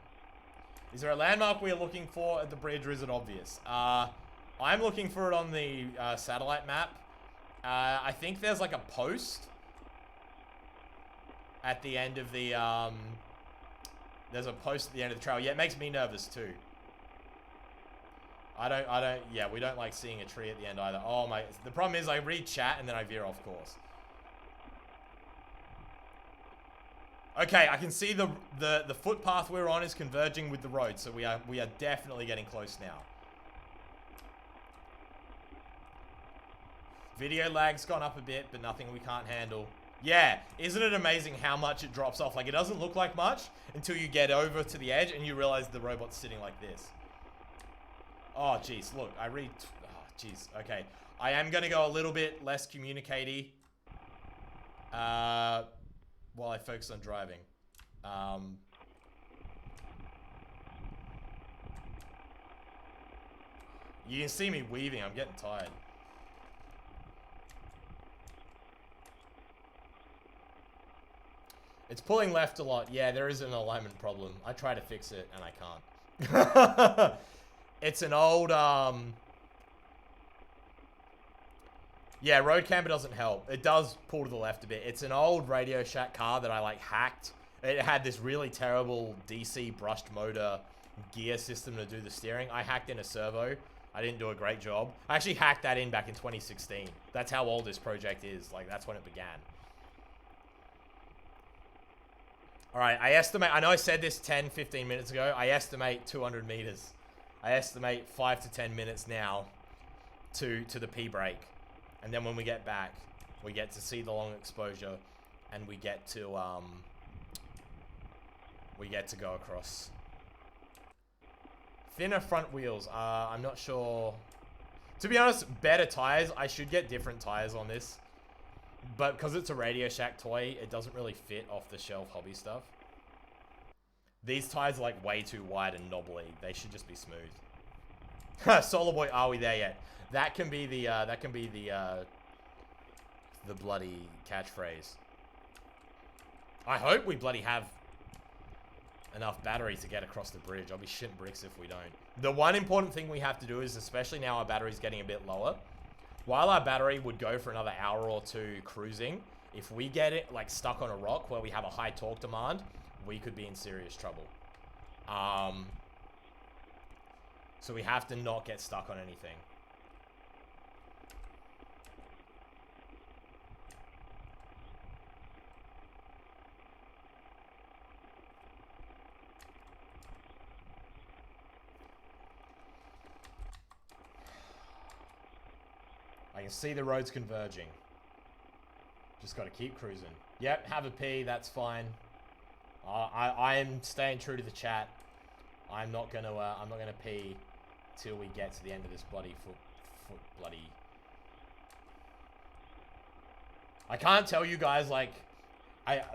Is there a landmark we are looking for at the bridge, or is it obvious? I'm looking for it on the satellite map. I think there's like a post at the end of the, there's a post at the end of the trail. Yeah, it makes me nervous too. Yeah, we don't like seeing a tree at the end either. Oh my, the problem is I read chat and then I veer off course. Okay, I can see the footpath we're on is converging with the road, so we are definitely getting close now. Video lag's gone up a bit, but nothing we can't handle. Yeah, isn't it amazing how much it drops off? Like, it doesn't look like much until you get over to the edge and you realize the robot's sitting like this. Oh, jeez, look, I read... Oh, jeez, okay. I am going to go a little bit less communicate-y while I focus on driving. You can see me weaving. I'm getting tired. It's pulling left a lot. Yeah, there is an alignment problem. I try to fix it, and I can't. It's an old, yeah, road camber doesn't help. It does pull to the left a bit. It's an old Radio Shack car that I, like, hacked. It had this really terrible DC brushed motor gear system to do the steering. I hacked in a servo. I didn't do a great job. I actually hacked that in back in 2016. That's how old this project is. Like, that's when it began. All right, I estimate, I know I said this 10, 15 minutes ago. I estimate 200 meters. I estimate 5 to 10 minutes now to the P-break. And then when we get back, we get to see the long exposure and we get to go across. Thinner front wheels. I'm not sure. To be honest, better tires. I should get different tires on this. But because it's a Radio Shack toy, it doesn't really fit off-the-shelf hobby stuff. These tires are like way too wide and knobbly. They should just be smooth. SOLARBOI, are we there yet? That can be the bloody catchphrase. I hope we bloody have enough battery to get across the bridge. I'll be shitting bricks if we don't. The one important thing we have to do is, especially now our battery's getting a bit lower, while our battery would go for another hour or two cruising, If we get it like stuck on a rock where we have a high torque demand, we could be in serious trouble. So we have to not get stuck on anything. I can see the roads converging. Just got to keep cruising. Yep, have a pee. That's fine. I am staying true to the chat. I'm not gonna pee till we get to the end of this bloody bloody. I can't tell you guys, like,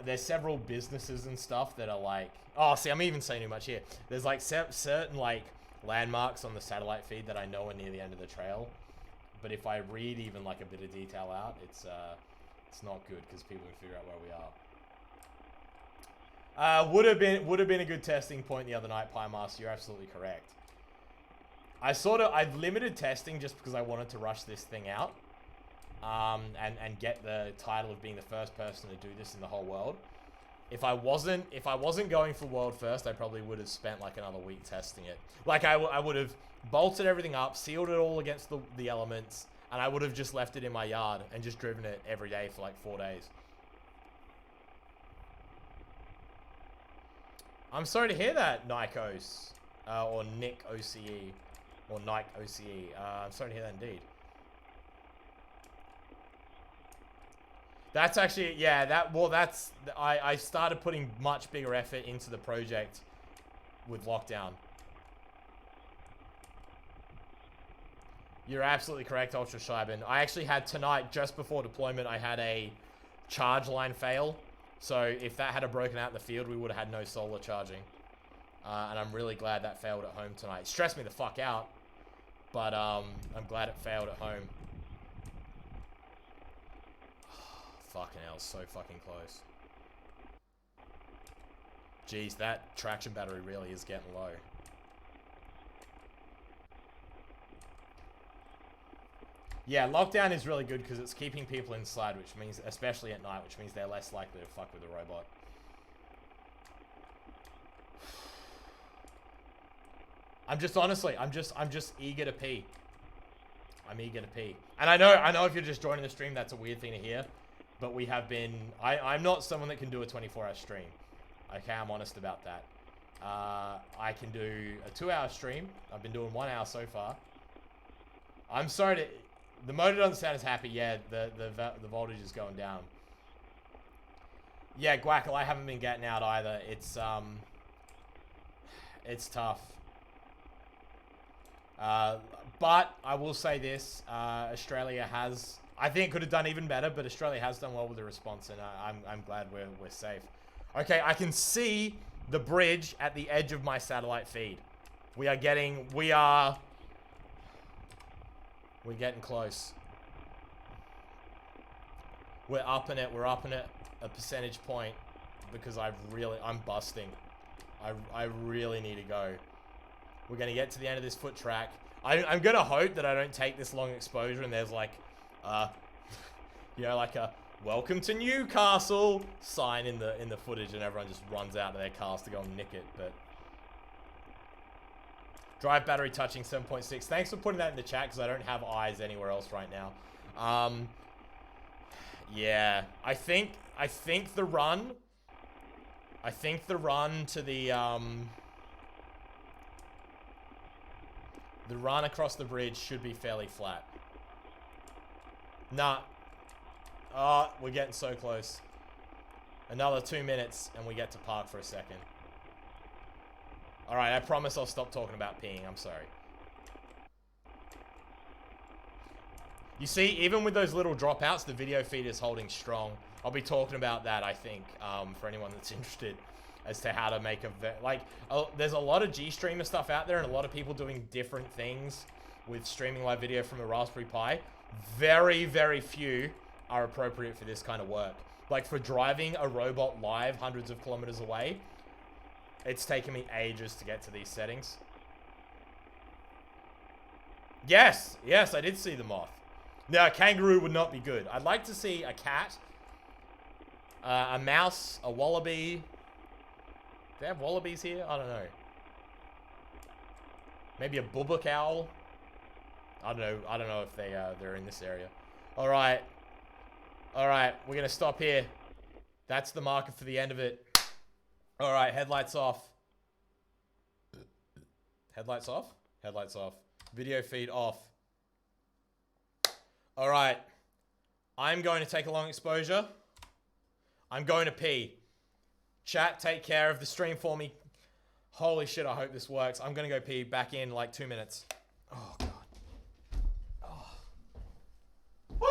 there's several businesses and stuff that are like, oh, see, I'm even saying too much here. There's like certain like landmarks on the satellite feed that I know are near the end of the trail. But if I read even like a bit of detail out, it's not good because people can figure out where we are. Would have been a good testing point the other night, Pie Master. You're absolutely correct. I've limited testing just because I wanted to rush this thing out, and get the title of being the first person to do this in the whole world. If I wasn't going for world first, I probably would have spent like another week testing it. Like I would have bolted everything up, sealed it all against the elements, and I would have just left it in my yard and just driven it every day for like 4 days. I'm sorry to hear that, Nikos, or Nick OCE, or Nike OCE. I'm sorry to hear that indeed. That's actually, yeah, I started putting much bigger effort into the project with lockdown. You're absolutely correct, Ultra Shiban. I actually had tonight, just before deployment, I had a charge line fail. So if that had broken out in the field, we would have had no solar charging. And I'm really glad that failed at home tonight. It stressed me the fuck out, but I'm glad it failed at home. Fucking hell, so fucking close. Jeez, that traction battery really is getting low. Yeah, lockdown is really good because it's keeping people inside, which means, especially at night, which means they're less likely to fuck with the robot. I'm just eager to pee. I'm eager to pee. And I know if you're just joining the stream, that's a weird thing to hear. But we have been, I'm not someone that can do a 24-hour stream. Okay, I'm honest about that. I can do a 2-hour stream. I've been doing 1 hour so far. I'm sorry to, the motor doesn't sound as happy. Yeah, the voltage is going down. Yeah, Guackle, I haven't been getting out either. It's tough. But I will say this, Australia has, I think it could have done even better, but Australia has done well with the response, and I'm glad we're safe. Okay, I can see the bridge at the edge of my satellite feed. We're getting close. We're up in it a percentage point because I'm busting. I really need to go. We're gonna get to the end of this foot track. I'm gonna hope that I don't take this long exposure and there's like, you know, like a "Welcome to Newcastle" sign in the footage, and everyone just runs out to their cars to go and nick it. But drive battery touching 7.6. Thanks for putting that in the chat because I don't have eyes anywhere else right now. Yeah, I think the run to the run across the bridge should be fairly flat. Nah. Oh, we're getting so close. Another 2 minutes and we get to park for a second. Alright, I promise I'll stop talking about peeing. I'm sorry. You see, even with those little dropouts, the video feed is holding strong. I'll be talking about that, I think, for anyone that's interested as to how to make there's a lot of G-Streamer stuff out there and a lot of people doing different things with streaming live video from a Raspberry Pi. Very, very few are appropriate for this kind of work. Like for driving a robot live hundreds of kilometers away, it's taken me ages to get to these settings. Yes, I did see the moth. Now, a kangaroo would not be good. I'd like to see a cat A mouse, a wallaby. Do they have wallabies here? I don't know. Maybe a bubuk owl. I don't know. I don't know if they're in this area. All right. All right. We're gonna stop here. That's the marker for the end of it. All right. Headlights off. Headlights off. Headlights off. Video feed off. All right. I'm going to take a long exposure. I'm going to pee. Chat, take care of the stream for me. Holy shit, I hope this works. I'm going to go pee. Back in like 2 minutes. Oh, God. Oh. Woo!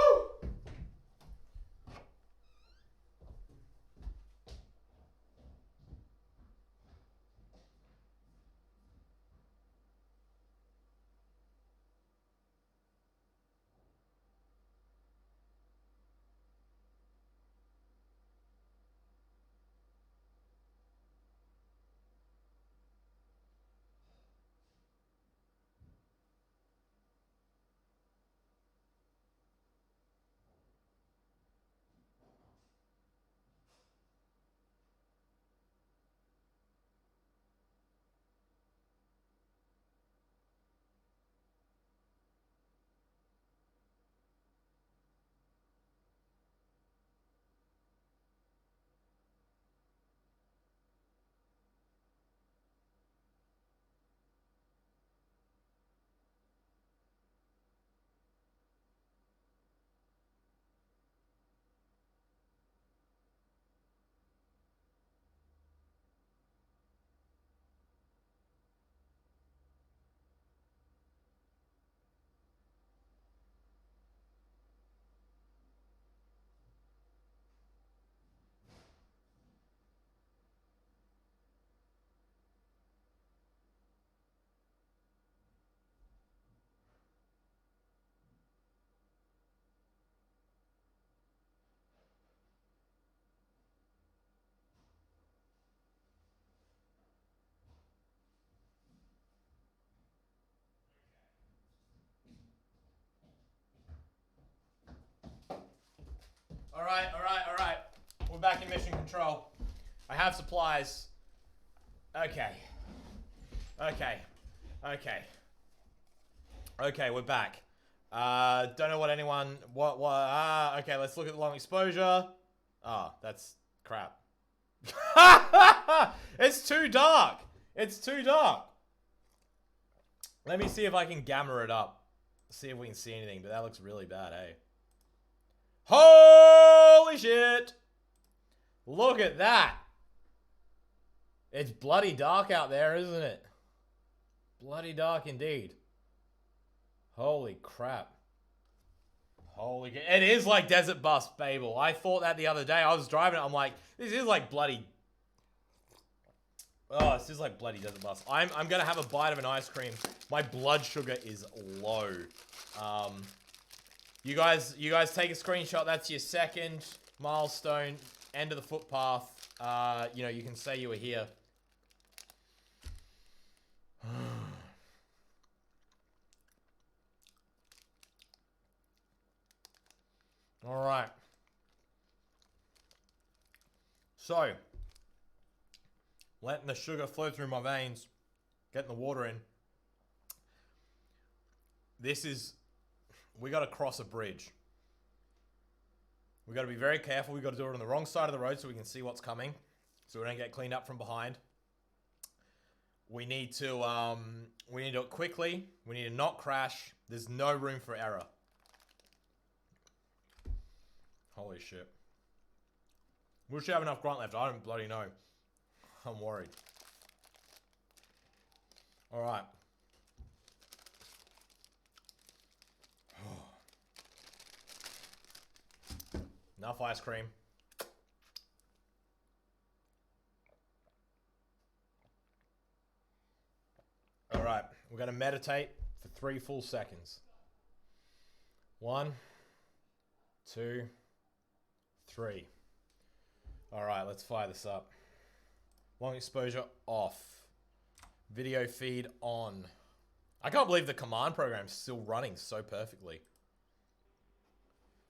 All right, all right, all right. We're back in mission control. I have supplies. Okay. Okay. Okay. Okay, we're back. Don't know what anyone... okay, let's look at the long exposure. That's crap. It's too dark. It's too dark. Let me see if I can gamma it up. See if we can see anything, but that looks really bad, hey? Holy shit! Look at that! It's bloody dark out there, isn't it? Bloody dark indeed. Holy crap. Holy... It is like Desert Bus, Babel. I thought that the other day. I was driving it. I'm like, this is like bloody... Oh, this is like bloody Desert Bus. I'm gonna have a bite of an ice cream. My blood sugar is low. You guys take a screenshot. That's your second milestone. End of the footpath. You know, you can say you were here. All right. So, letting the sugar flow through my veins, getting the water in. This is, we got to cross a bridge. We got to be very careful. We got to do it on the wrong side of the road so we can see what's coming, so we don't get cleaned up from behind. We need to do it quickly. We need to not crash. There's no room for error. Holy shit. We should have enough grunt left. I don't bloody know. I'm worried. Alright. Enough ice cream. Alright. We're going to meditate for 3 full seconds. 1, 2, 3. Alright, let's fire this up. Long exposure off. Video feed on. I can't believe the command program's still running so perfectly.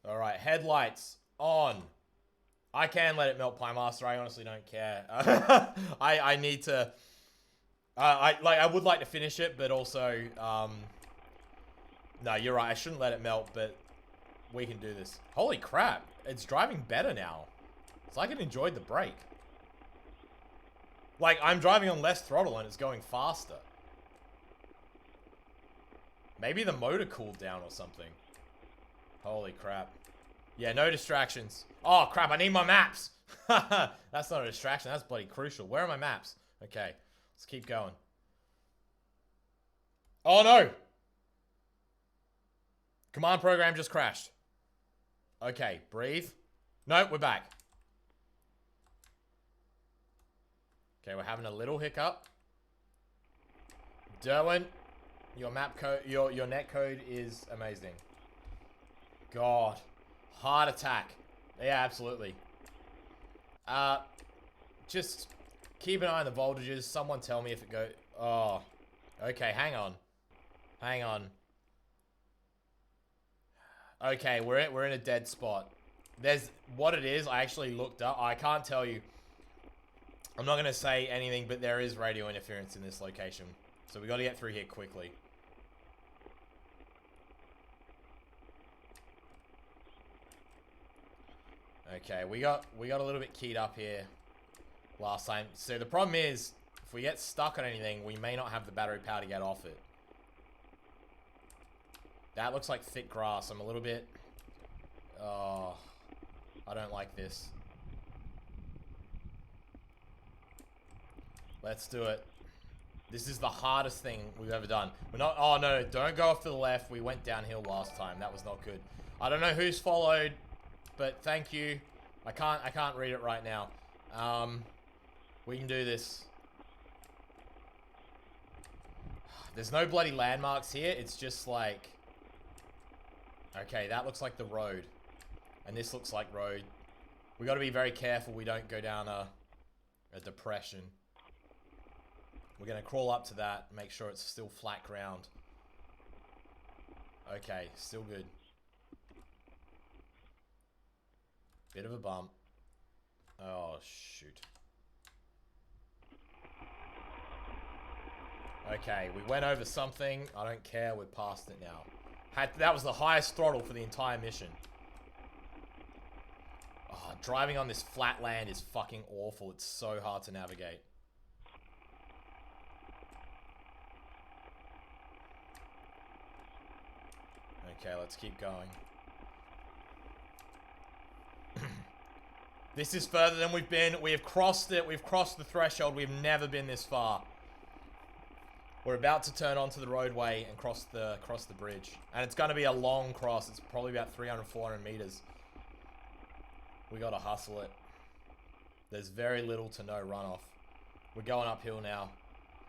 Alright, headlights on. I can let it melt, Pie Master. I honestly don't care. I need to... I would like to finish it, but also... no, you're right. I shouldn't let it melt, but we can do this. Holy crap. It's driving better now. It's like it enjoyed the brake. Like, I'm driving on less throttle and it's going faster. Maybe the motor cooled down or something. Holy crap. Yeah, no distractions. Oh, crap, I need my maps. That's not a distraction. That's bloody crucial. Where are my maps? Okay, let's keep going. Oh, no. Command program just crashed. Okay, breathe. Nope, we're back. Okay, we're having a little hiccup. Derwin, your map code, your net code is amazing. God, heart attack. Yeah, absolutely. Just keep an eye on the voltages. Someone tell me if it goes. Oh, okay. Hang on, hang on. Okay, we're in a dead spot. There's what it is. I actually looked up. I can't tell you. I'm not gonna say anything, but there is radio interference in this location, so we got to get through here quickly. Okay, we got a little bit keyed up here last time. So the problem is, if we get stuck on anything, we may not have the battery power to get off it. That looks like thick grass. I'm a little bit... Oh, I don't like this. Let's do it. This is the hardest thing we've ever done. We're not... Oh, no, don't go off to the left. We went downhill last time. That was not good. I don't know who's followed, but thank you. I can't read it right now. We can do this. There's no bloody landmarks here. It's just like... Okay, that looks like the road. And this looks like road. We got to be very careful we don't go down a depression. We're going to crawl up to that, make sure it's still flat ground. Okay, still good. Bit of a bump. Oh, shoot. Okay, we went over something. I don't care, we're past it now. That was the highest throttle for the entire mission. Oh, driving on this flat land is fucking awful. It's so hard to navigate. Okay, let's keep going. This is further than we've been. We have crossed it. We've crossed the threshold. We've never been this far. We're about to turn onto the roadway and cross the bridge. And it's going to be a long cross. It's probably about 300, 400 meters. We got to hustle it. There's very little to no runoff. We're going uphill now.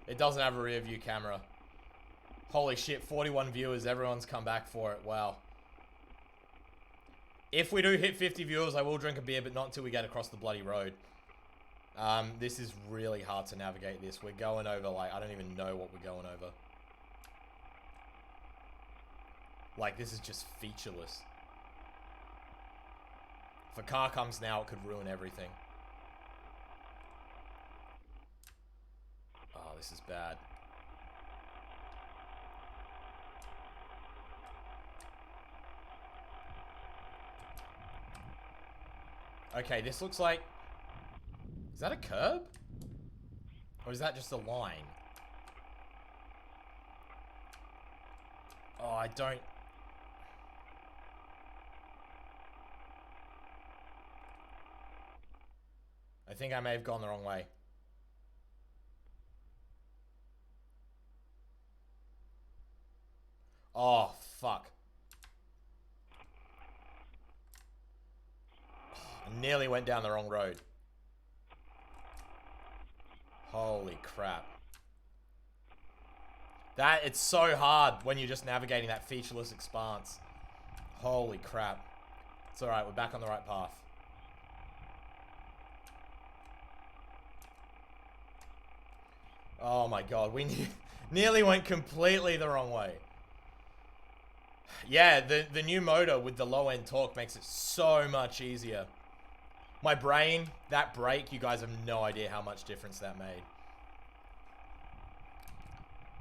It doesn't have a rear view camera. Holy shit, 41 viewers. Everyone's come back for it. Wow. If we do hit 50 viewers, I will drink a beer, but not until we get across the bloody road. This is really hard to navigate this. We're going over, like, I don't even know what we're going over. Like, this is just featureless. If a car comes now, it could ruin everything. Oh, this is bad. Okay, this looks like... Is that a curb? Or is that just a line? Oh, I don't... I think I may have gone the wrong way. Oh, fuck. I nearly went down the wrong road. Holy crap. It's so hard when you're just navigating that featureless expanse. Holy crap. It's alright, we're back on the right path. Oh my god, we nearly went completely the wrong way. Yeah, the new motor with the low end torque makes it so much easier. My brain, that brake, you guys have no idea how much difference that made.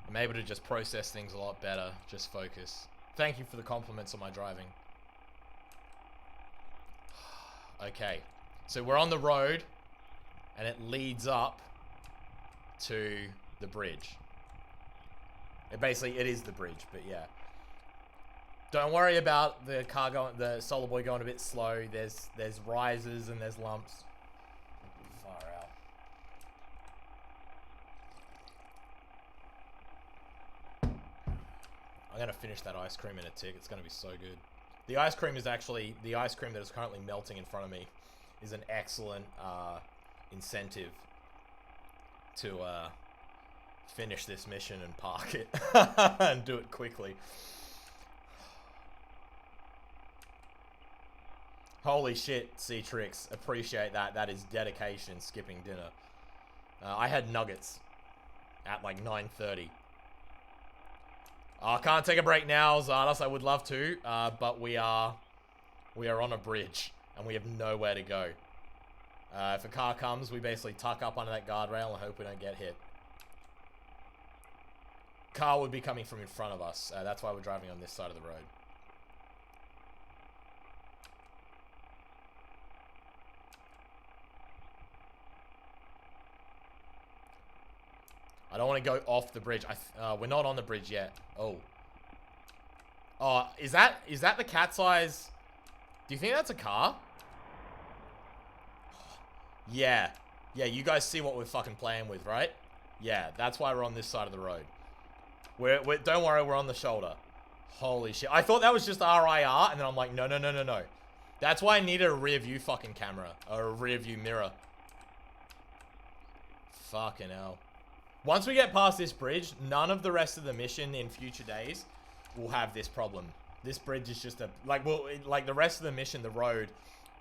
I'm able to just process things a lot better. Just focus. Thank you for the compliments on my driving. Okay. So we're on the road, and it leads up to the bridge. It is the bridge, but yeah. Don't worry about the SOLARBOI going a bit slow. There's rises and there's lumps. Far out. I'm gonna finish that ice cream in a tick. It's gonna be so good. The ice cream is actually the ice cream that is currently melting in front of me. Is an excellent incentive to finish this mission and park it and do it quickly. Holy shit, C-Trix. Appreciate that. That is dedication, skipping dinner. I had nuggets at like 9:30. I can't take a break now, Zardos. I would love to, but we are on a bridge, and we have nowhere to go. If a car comes, we basically tuck up under that guardrail and hope we don't get hit. Car would be coming from in front of us. That's why we're driving on this side of the road. I don't want to go off the bridge. We're not on the bridge yet. Oh. Oh, is that the cat's eyes? Do you think that's a car? Yeah. Yeah, you guys see what we're fucking playing with, right? Yeah, that's why we're on this side of the road. Don't worry, we're on the shoulder. Holy shit. I thought that was just RIR, and then I'm like, no. That's why I needed a rear view fucking camera. Or a rear view mirror. Fucking hell. Once we get past this bridge, none of the rest of the mission in future days will have this problem. This bridge is just like the rest of the mission, the road,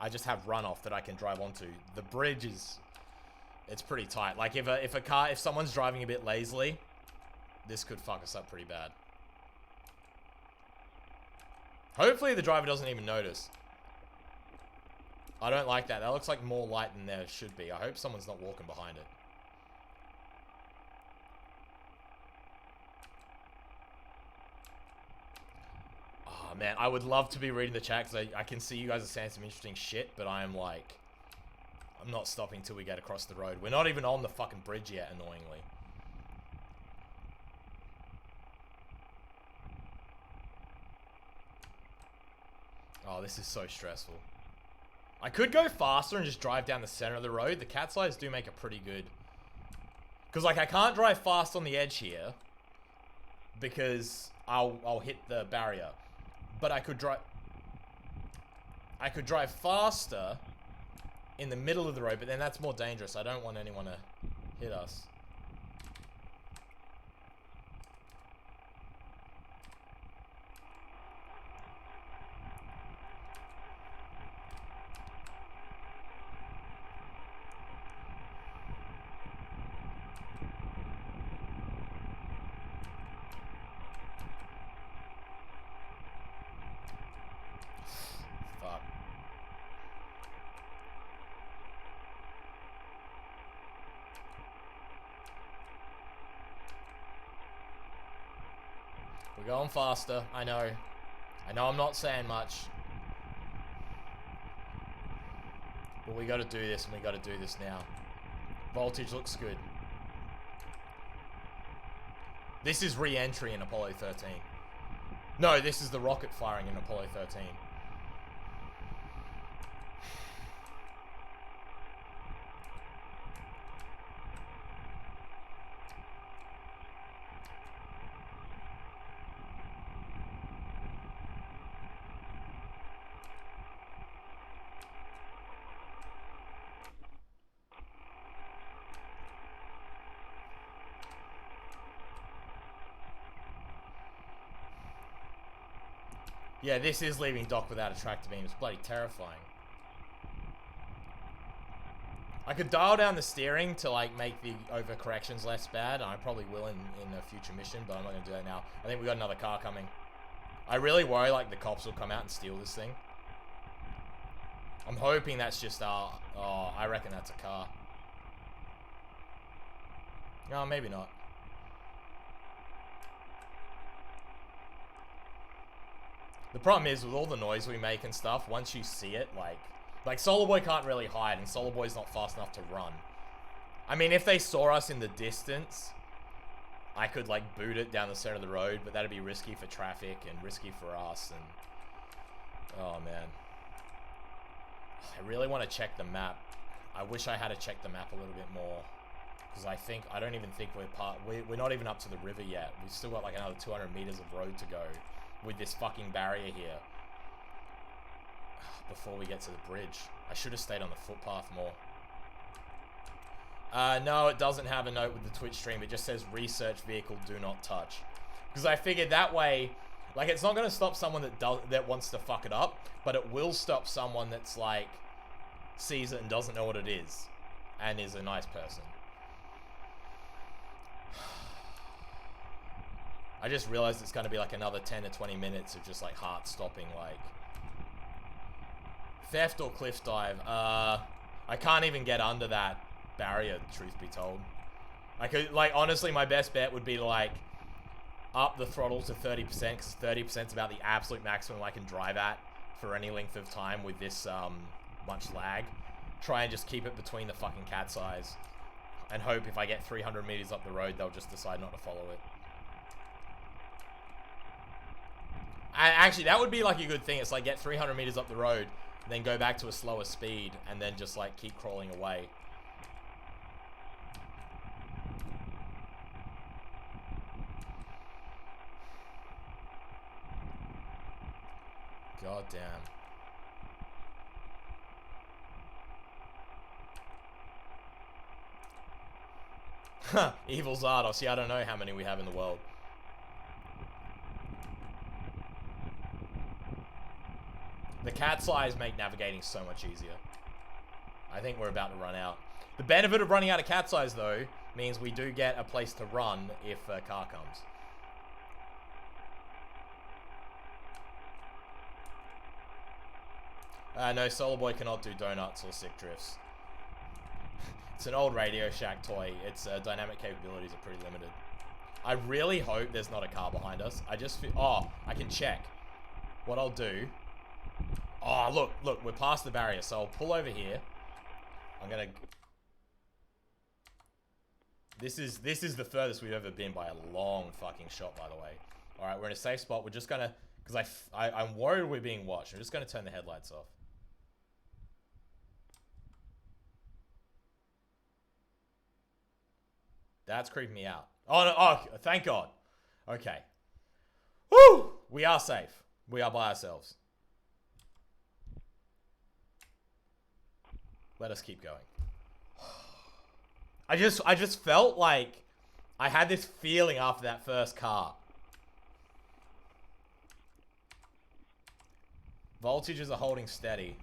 I just have runoff that I can drive onto. The bridge it's pretty tight. Like if someone's driving a bit lazily, this could fuck us up pretty bad. Hopefully the driver doesn't even notice. I don't like that. That looks like more light than there should be. I hope someone's not walking behind it. Oh, man, I would love to be reading the chat because I can see you guys are saying some interesting shit, but I'm not stopping till we get across the road. We're not even on the fucking bridge yet, annoyingly. Oh, this is so stressful. I could go faster and just drive down the center of the road. The cat's eyes do make it pretty good. Because, like, I can't drive fast on the edge here because I'll hit the barrier. But I could drive faster in the middle of the road, but then that's more dangerous. I don't want anyone to hit us. We're going faster. I know. I know I'm not saying much. But we gotta do this, and we gotta do this now. Voltage looks good. This is re-entry in Apollo 13. No, this is the rocket firing in Apollo 13. Yeah, this is leaving Doc without a tractor beam. It's bloody terrifying. I could dial down the steering to, like, make the overcorrections less bad. And I probably will in a future mission, but I'm not going to do that now. I think we got another car coming. I really worry, like, the cops will come out and steal this thing. I'm hoping that's just our... Oh, I reckon that's a car. No, maybe not. The problem is, with all the noise we make and stuff, once you see it, like SOLARBOI can't really hide, and SOLARBOI's not fast enough to run. I mean, if they saw us in the distance, I could, like, boot it down the center of the road, but that'd be risky for traffic and risky for us, and... Oh, man. I really want to check the map. I wish I had to check the map a little bit more. Because I don't even think we're not even up to the river yet. We've still got, like, another 200 meters of road to go with this fucking barrier here. Before we get to the bridge. I should have stayed on the footpath more. No, it doesn't have a note with the Twitch stream. It just says research vehicle do not touch. Because I figured that way, like, it's not going to stop someone that wants to fuck it up, but it will stop someone that's, like, sees it and doesn't know what it is and is a nice person. I just realized it's going to be like another 10 to 20 minutes of just like heart stopping, like theft or cliff dive. I can't even get under that barrier, truth be told. I could, like, honestly, my best bet would be to like up the throttle to 30%, because 30% is about the absolute maximum I can drive at for any length of time with this much lag. Try and just keep it between the fucking cat's eyes and hope if I get 300 meters up the road, they'll just decide not to follow it. Actually, that would be like a good thing. It's like get 300 meters up the road, then go back to a slower speed, and then just like keep crawling away. God damn. Evil Zardos. See, I don't know how many we have in the world. The cat's eyes make navigating so much easier. I think we're about to run out. The benefit of running out of cat's eyes, though, means we do get a place to run if a car comes. No, SOLARBOI cannot do donuts or sick drifts. It's an old Radio Shack toy. Its dynamic capabilities are pretty limited. I really hope there's not a car behind us. I just feel... Oh, I can check. What I'll do... Oh, look, we're past the barrier, so I'll pull over here. I'm gonna... This is the furthest we've ever been by a long fucking shot, by the way. Alright, we're in a safe spot. We're just gonna... Because I'm worried we're being watched. I'm just gonna turn the headlights off. That's creeping me out. Oh, no, oh, thank God. Okay. Woo! We are safe. We are by ourselves. Let us keep going. I just felt like I had this feeling after that first car. Voltages are holding steady.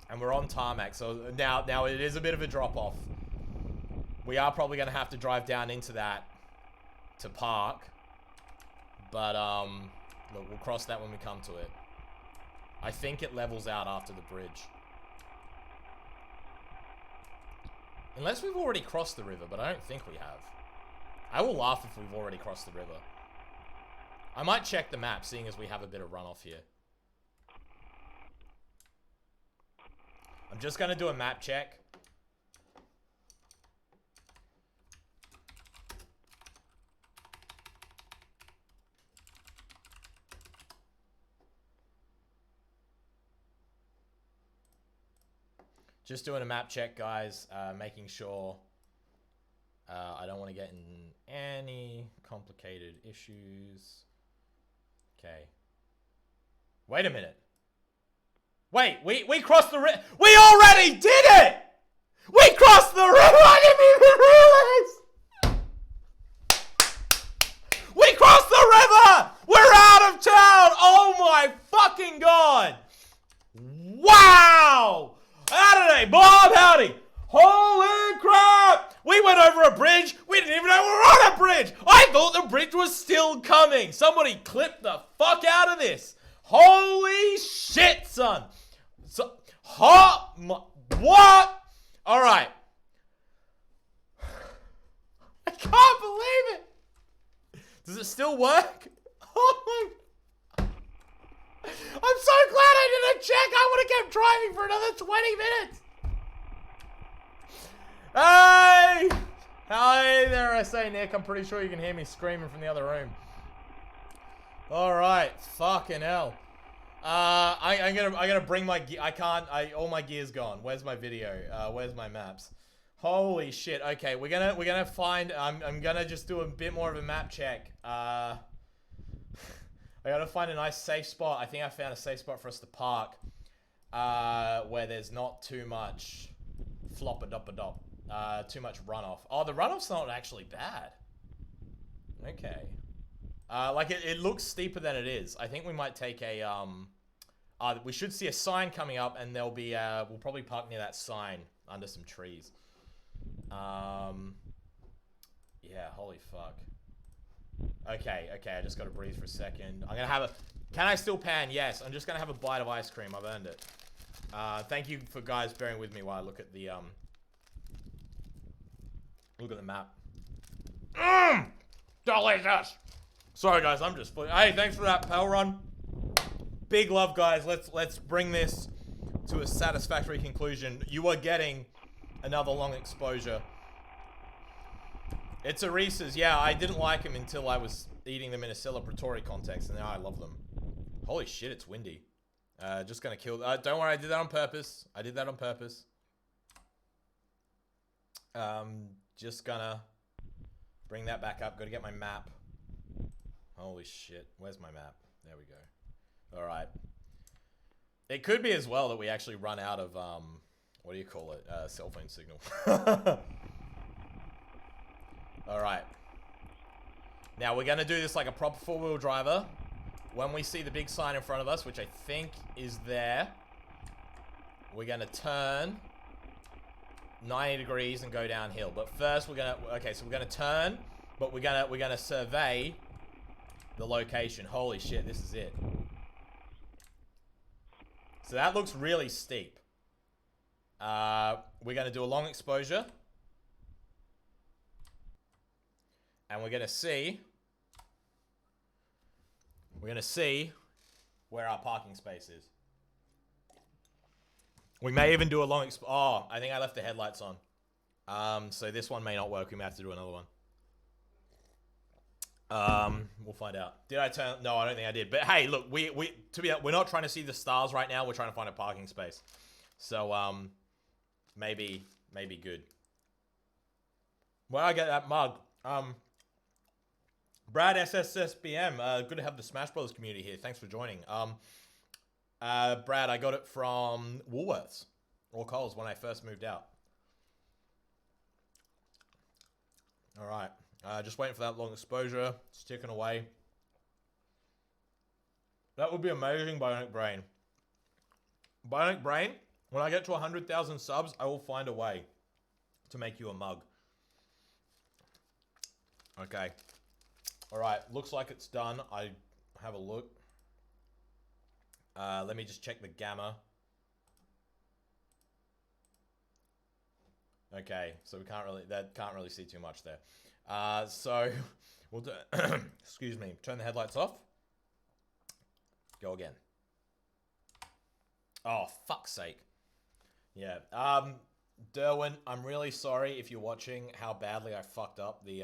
And we're on tarmac, so now it is a bit of a drop-off. We are probably going to have to drive down into that to park. But, look, we'll cross that when we come to it. I think it levels out after the bridge. Unless we've already crossed the river, but I don't think we have. I will laugh if we've already crossed the river. I might check the map, seeing as we have a bit of runoff here. I'm just going to do a map check. Just doing a map check, guys, making sure I don't want to get in any complicated issues. Okay. Wait a minute. Wait, we crossed the river. We already did it! We crossed the river! I didn't even realize! We crossed the river! We're out of town! Oh my fucking God! Wow! Howdy, Bob, howdy! Holy crap! We went over a bridge. We didn't even know we were on a bridge. I thought the bridge was still coming. Somebody clip the fuck out of this. Holy shit, son. So, what? All right. I can't believe it. Does it still work? Oh my. I'm so glad I didn't check. I would have kept driving for another 20 minutes. Hey! Hi there, SA Nick. I'm pretty sure you can hear me screaming from the other room. Alright. Fucking hell. I'm gonna bring my gear. All my gear's gone. Where's my video? Where's my maps? Holy shit. Okay, we're gonna find, I'm gonna just do a bit more of a map check. I gotta find a nice safe spot. I think I found a safe spot for us to park. Where there's not too much flop-a-dop-a-dop. Too much runoff. Oh, the runoff's not actually bad. Okay. Like it looks steeper than it is. I think we might take a, we should see a sign coming up and there'll be, we'll probably park near that sign under some trees. Yeah, holy fuck. Okay, I just gotta breathe for a second. I'm gonna have a... Can I still pan? Yes, I'm just gonna have a bite of ice cream. I've earned it. Thank you for guys bearing with me while I look at the, look at the map. Delicious! Sorry guys, I'm just... Hey, thanks for that Pell Run. Big love, guys. Let's bring this to a satisfactory conclusion. You are getting another long exposure. It's a Reese's. Yeah, I didn't like them until I was eating them in a celebratory context, and now I love them. Holy shit, it's windy. Just gonna kill... don't worry, I did that on purpose. I did that on purpose. Just gonna bring that back up. Gotta get my map. Holy shit. Where's my map? There we go. Alright. It could be as well that we actually run out of, what do you call it? Cell phone signal. Alright. Now, we're going to do this like a proper four-wheel driver. When we see the big sign in front of us, which I think is there, we're going to turn 90 degrees and go downhill. But first, we're going to... Okay, so we're going to turn, but we're going to survey the location. Holy shit, this is it. So that looks really steep. We're going to do a long exposure. And we're going to see... We're going to see where our parking space is. We may even do a long Oh, I think I left the headlights on. So this one may not work. We may have to do another one. We'll find out. Did I turn? No, I don't think I did. But hey, look, we're not trying to see the stars right now. We're trying to find a parking space. So, maybe good. Where I get that mug? Brad SSSBM, good to have the Smash Brothers community here. Thanks for joining. Brad, I got it from Woolworths or Coles when I first moved out. All right. Just waiting for that long exposure. It's ticking away. That would be amazing, Bionic Brain. Bionic Brain, when I get to 100,000 subs, I will find a way to make you a mug. Okay. All right. Looks like it's done. I have a look. Let me just check the gamma. Okay. So we can't really see too much there. So we'll do, excuse me, turn the headlights off. Go again. Oh, fuck's sake. Yeah. Derwin, I'm really sorry if you're watching how badly I fucked up the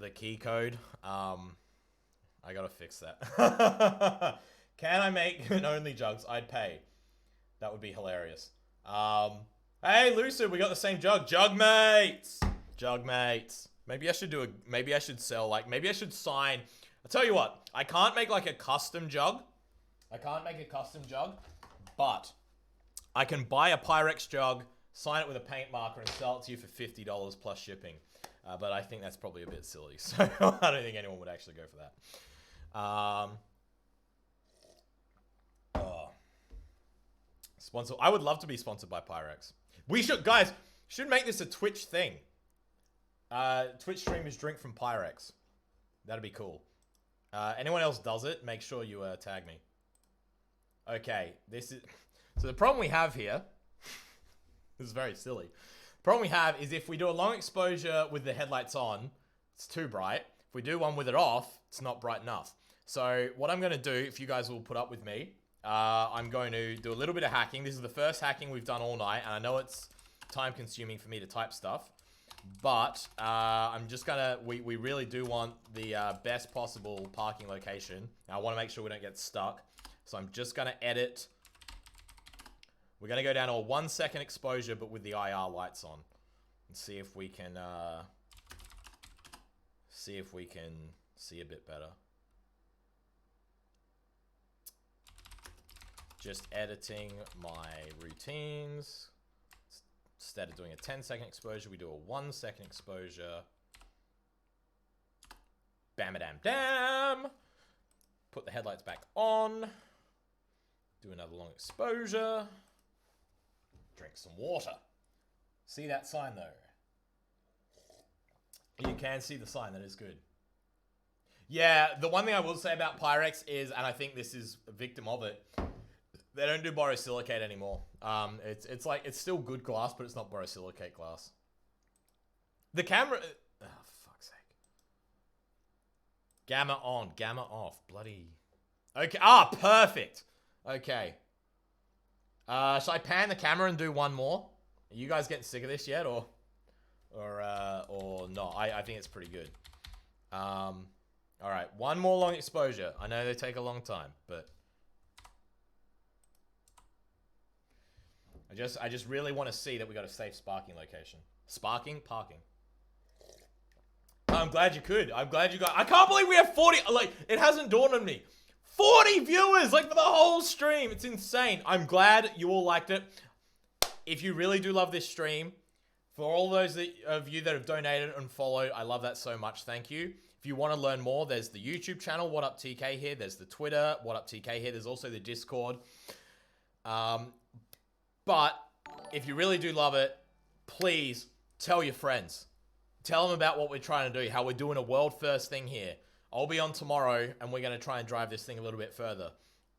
key code. I gotta fix that. Can I make an only jugs? I'd pay. That would be hilarious. Hey, Lucid, we got the same jug. Jug mates! Jug mates. Maybe I should sell, like, maybe I should sign. I'll tell you what, I can't make, like, a custom jug. But I can buy a Pyrex jug, sign it with a paint marker, and sell it to you for $50 plus shipping. But I think that's probably a bit silly, so I don't think anyone would actually go for that. Sponsor. I would love to be sponsored by Pyrex. We should, guys, should make this a Twitch thing. Twitch streamers drink from Pyrex. That'd be cool. Anyone else does it, make sure you tag me. Okay, this is... So the problem we have here... This is very silly. The problem we have is if we do a long exposure with the headlights on, it's too bright. If we do one with it off, it's not bright enough. So what I'm going to do, if you guys will put up with me, I'm going to do a little bit of hacking. This is the first hacking we've done all night, and I know it's time consuming for me to type stuff. But I'm just going to... We really do want the best possible parking location. I want to make sure we don't get stuck. So I'm just going to edit... We're going to go down to a 1 second exposure, but with the IR lights on. And see if we can... see a bit better. Just editing my routines. Instead of doing a 10-second exposure, we do a 1 second exposure. Bam-a-dam-dam! Put the headlights back on. Do another long exposure. Drink some water. See that sign, though? You can see the sign. That is good. Yeah, the one thing I will say about Pyrex is, and I think this is a victim of it, they don't do borosilicate anymore. It's like, it's still good glass, but it's not borosilicate glass. The camera... Oh, fuck's sake. Gamma on, gamma off. Bloody... Okay, perfect. Okay. Should I pan the camera and do one more? Are you guys getting sick of this yet, or not? I think it's pretty good. All right, one more long exposure. I know they take a long time, but I just really want to see that we got a safe sparking location. Parking. I'm glad you could. I'm glad you got... I can't believe we have 40... Like, it hasn't dawned on me. 40 viewers, like, for the whole stream. It's insane. I'm glad you all liked it. If you really do love this stream, for all those of you that have donated and followed, I love that so much. Thank you. If you want to learn more, there's the YouTube channel, What Up TK here. There's the Twitter, What Up TK here. There's also the Discord. But if you really do love it, please tell your friends. Tell them about what we're trying to do, how we're doing a world first thing here. I'll be on tomorrow, and we're going to try and drive this thing a little bit further.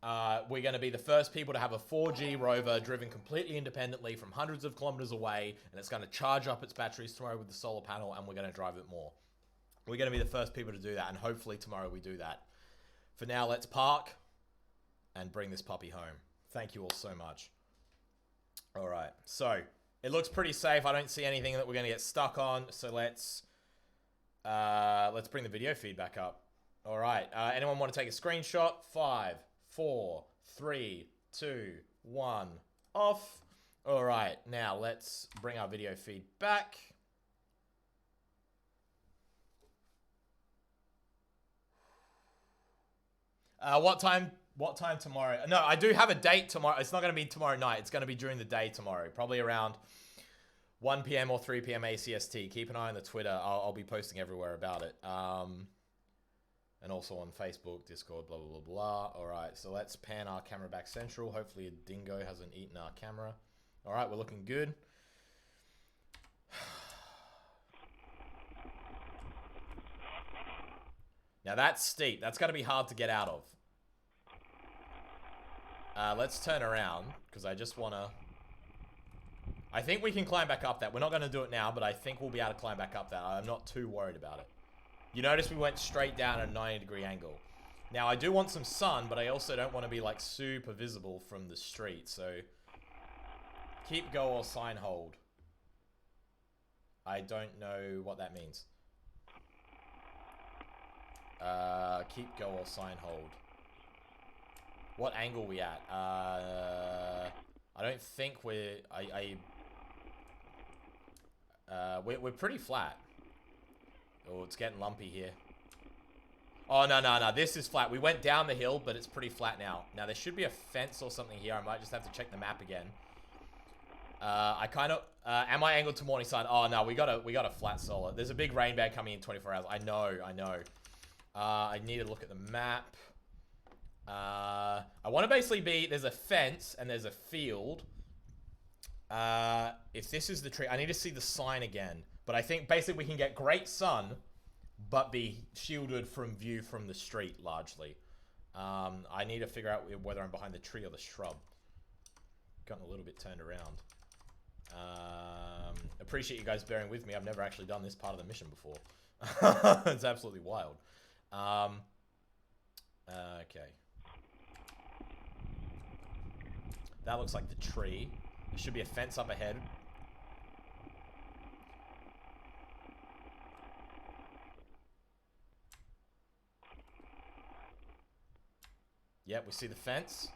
We're going to be the first people to have a 4G rover driven completely independently from hundreds of kilometers away, and it's going to charge up its batteries tomorrow with the solar panel, and we're going to drive it more. We're going to be the first people to do that, and hopefully tomorrow we do that. For now, let's park and bring this puppy home. Thank you all so much. All right, so it looks pretty safe. I don't see anything that we're going to get stuck on, so let's bring the video feed back up. All right, anyone want to take a screenshot? 5, 4, 3, 2, 1, off. All right, now let's bring our video feed back. What time tomorrow? No, I do have a date tomorrow. It's not going to be tomorrow night. It's going to be during the day tomorrow, probably around 1 p.m. or 3 p.m. ACST. Keep an eye on the Twitter. I'll be posting everywhere about it. And also on Facebook, Discord, blah, blah, blah, blah. All right, so let's pan our camera back central. Hopefully a dingo hasn't eaten our camera. All right, we're looking good. Now that's steep. That's going to be hard to get out of. Let's turn around, because I just want to... I think we can climb back up that. We're not going to do it now, but I think we'll be able to climb back up that. I'm not too worried about it. You notice we went straight down at a 90-degree angle. Now, I do want some sun, but I also don't want to be, like, super visible from the street, so... Keep go or sign hold. I don't know what that means. Keep go or sign hold. What angle we at? I don't think we're... we're pretty flat. Oh, it's getting lumpy here. Oh, no. This is flat. We went down the hill, but it's pretty flat now. Now, there should be a fence or something here. I might just have to check the map again. I kind of... am I angled to morning sun? Oh, no. We got a flat solar. There's a big rain bag coming in 24 hours. I know. I need to look at the map. I want to basically be... There's a fence and there's a field. If this is the tree... I need to see the sign again. But I think basically we can get great sun, but be shielded from view from the street largely. I need to figure out whether I'm behind the tree or the shrub. Gotten a little bit turned around. Appreciate you guys bearing with me. I've never actually done this part of the mission before. It's absolutely wild. Okay. That looks like the tree. There should be a fence up ahead. Yep, we see the fence.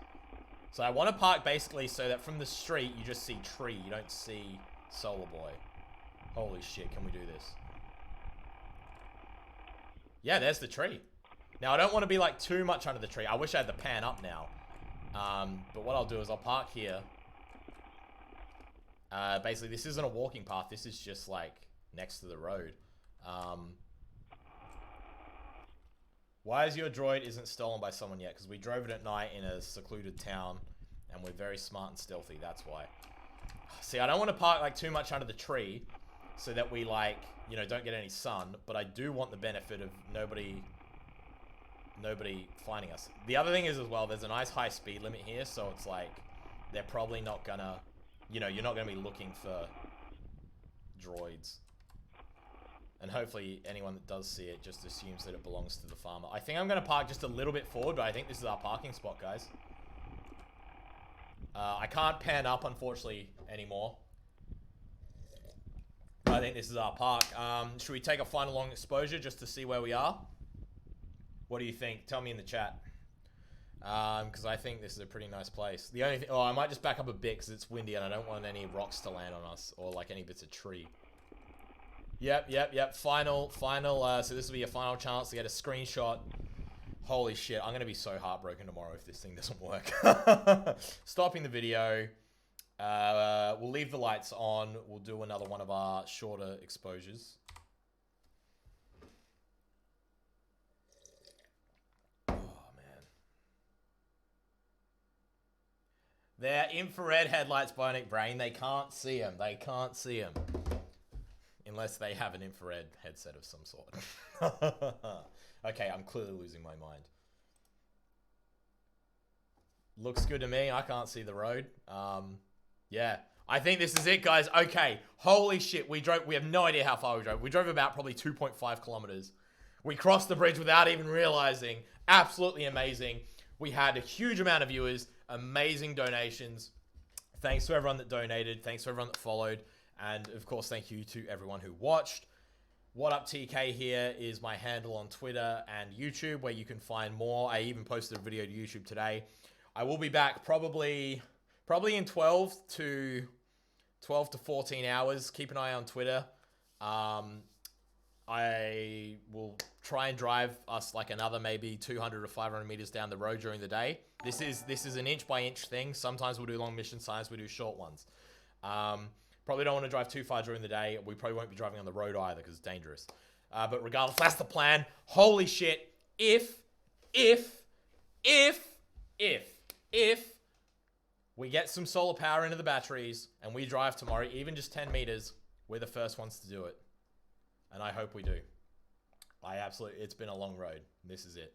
So I want to park basically so that from the street you just see tree. You don't see SOLARBOI. Holy shit, can we do this? Yeah, there's the tree. Now, I don't want to be like too much under the tree. I wish I had the pan up now. But what I'll do is I'll park here. Basically, this isn't a walking path. This is just like next to the road. Why is your droid isn't stolen by someone yet? Because we drove it at night in a secluded town. And we're very smart and stealthy. That's why. See, I don't want to park like too much under the tree. So that we like, you know, don't get any sun. But I do want the benefit of nobody finding us. The other thing is as well, there's a nice high speed limit here. So it's like, they're probably not gonna, you know, you're not gonna be looking for droids. And hopefully anyone that does see it just assumes that it belongs to the farmer. I think I'm going to park just a little bit forward, but I think this is our parking spot, guys. I can't pan up, unfortunately, anymore. But I think this is our park. Should we take a final long exposure just to see where we are? What do you think? Tell me in the chat. Because I think this is a pretty nice place. The only thing... Oh, I might just back up a bit because it's windy and I don't want any rocks to land on us. Or like any bits of tree. Yep. Final. So this will be a final chance to get a screenshot. Holy shit, I'm going to be so heartbroken tomorrow if this thing doesn't work. Stopping the video. We'll leave the lights on. We'll do another one of our shorter exposures. Oh, man. They're infrared headlights, Bionic Brain. They can't see them. Unless they have an infrared headset of some sort. Okay, I'm clearly losing my mind. Looks good to me. I can't see the road. Yeah. I think this is it, guys. Okay. Holy shit. We have no idea how far we drove. We drove about probably 2.5 kilometers. We crossed the bridge without even realizing. Absolutely amazing. We had a huge amount of viewers. Amazing donations. Thanks to everyone that donated. Thanks to everyone that followed. And, of course, thank you to everyone who watched. What Up TK here is my handle on Twitter and YouTube, where you can find more. I even posted a video to YouTube today. I will be back probably in 12 to 14 hours. Keep an eye on Twitter. I will try and drive us like another maybe 200 or 500 meters down the road during the day. This is an inch by inch thing. Sometimes we'll do long missions, sometimes we do short ones. Probably don't want to drive too far during the day. We probably won't be driving on the road either because it's dangerous. But regardless, that's the plan. Holy shit. If we get some solar power into the batteries and we drive tomorrow, even just 10 meters, we're the first ones to do it. And I hope we do. It's been a long road. This is it.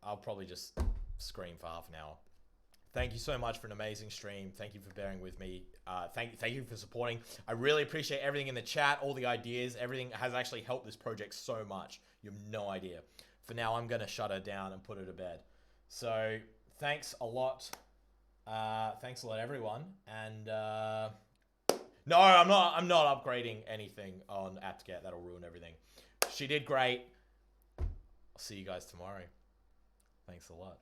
I'll probably just scream for half an hour. Thank you so much for an amazing stream. Thank you for bearing with me. Thank you for supporting. I really appreciate everything in the chat, all the ideas. Everything has actually helped this project so much. You have no idea. For now, I'm going to shut her down and put her to bed. So, thanks a lot. Thanks a lot, everyone. And, no, I'm not upgrading anything on apt-get. That'll ruin everything. She did great. I'll see you guys tomorrow. Thanks a lot.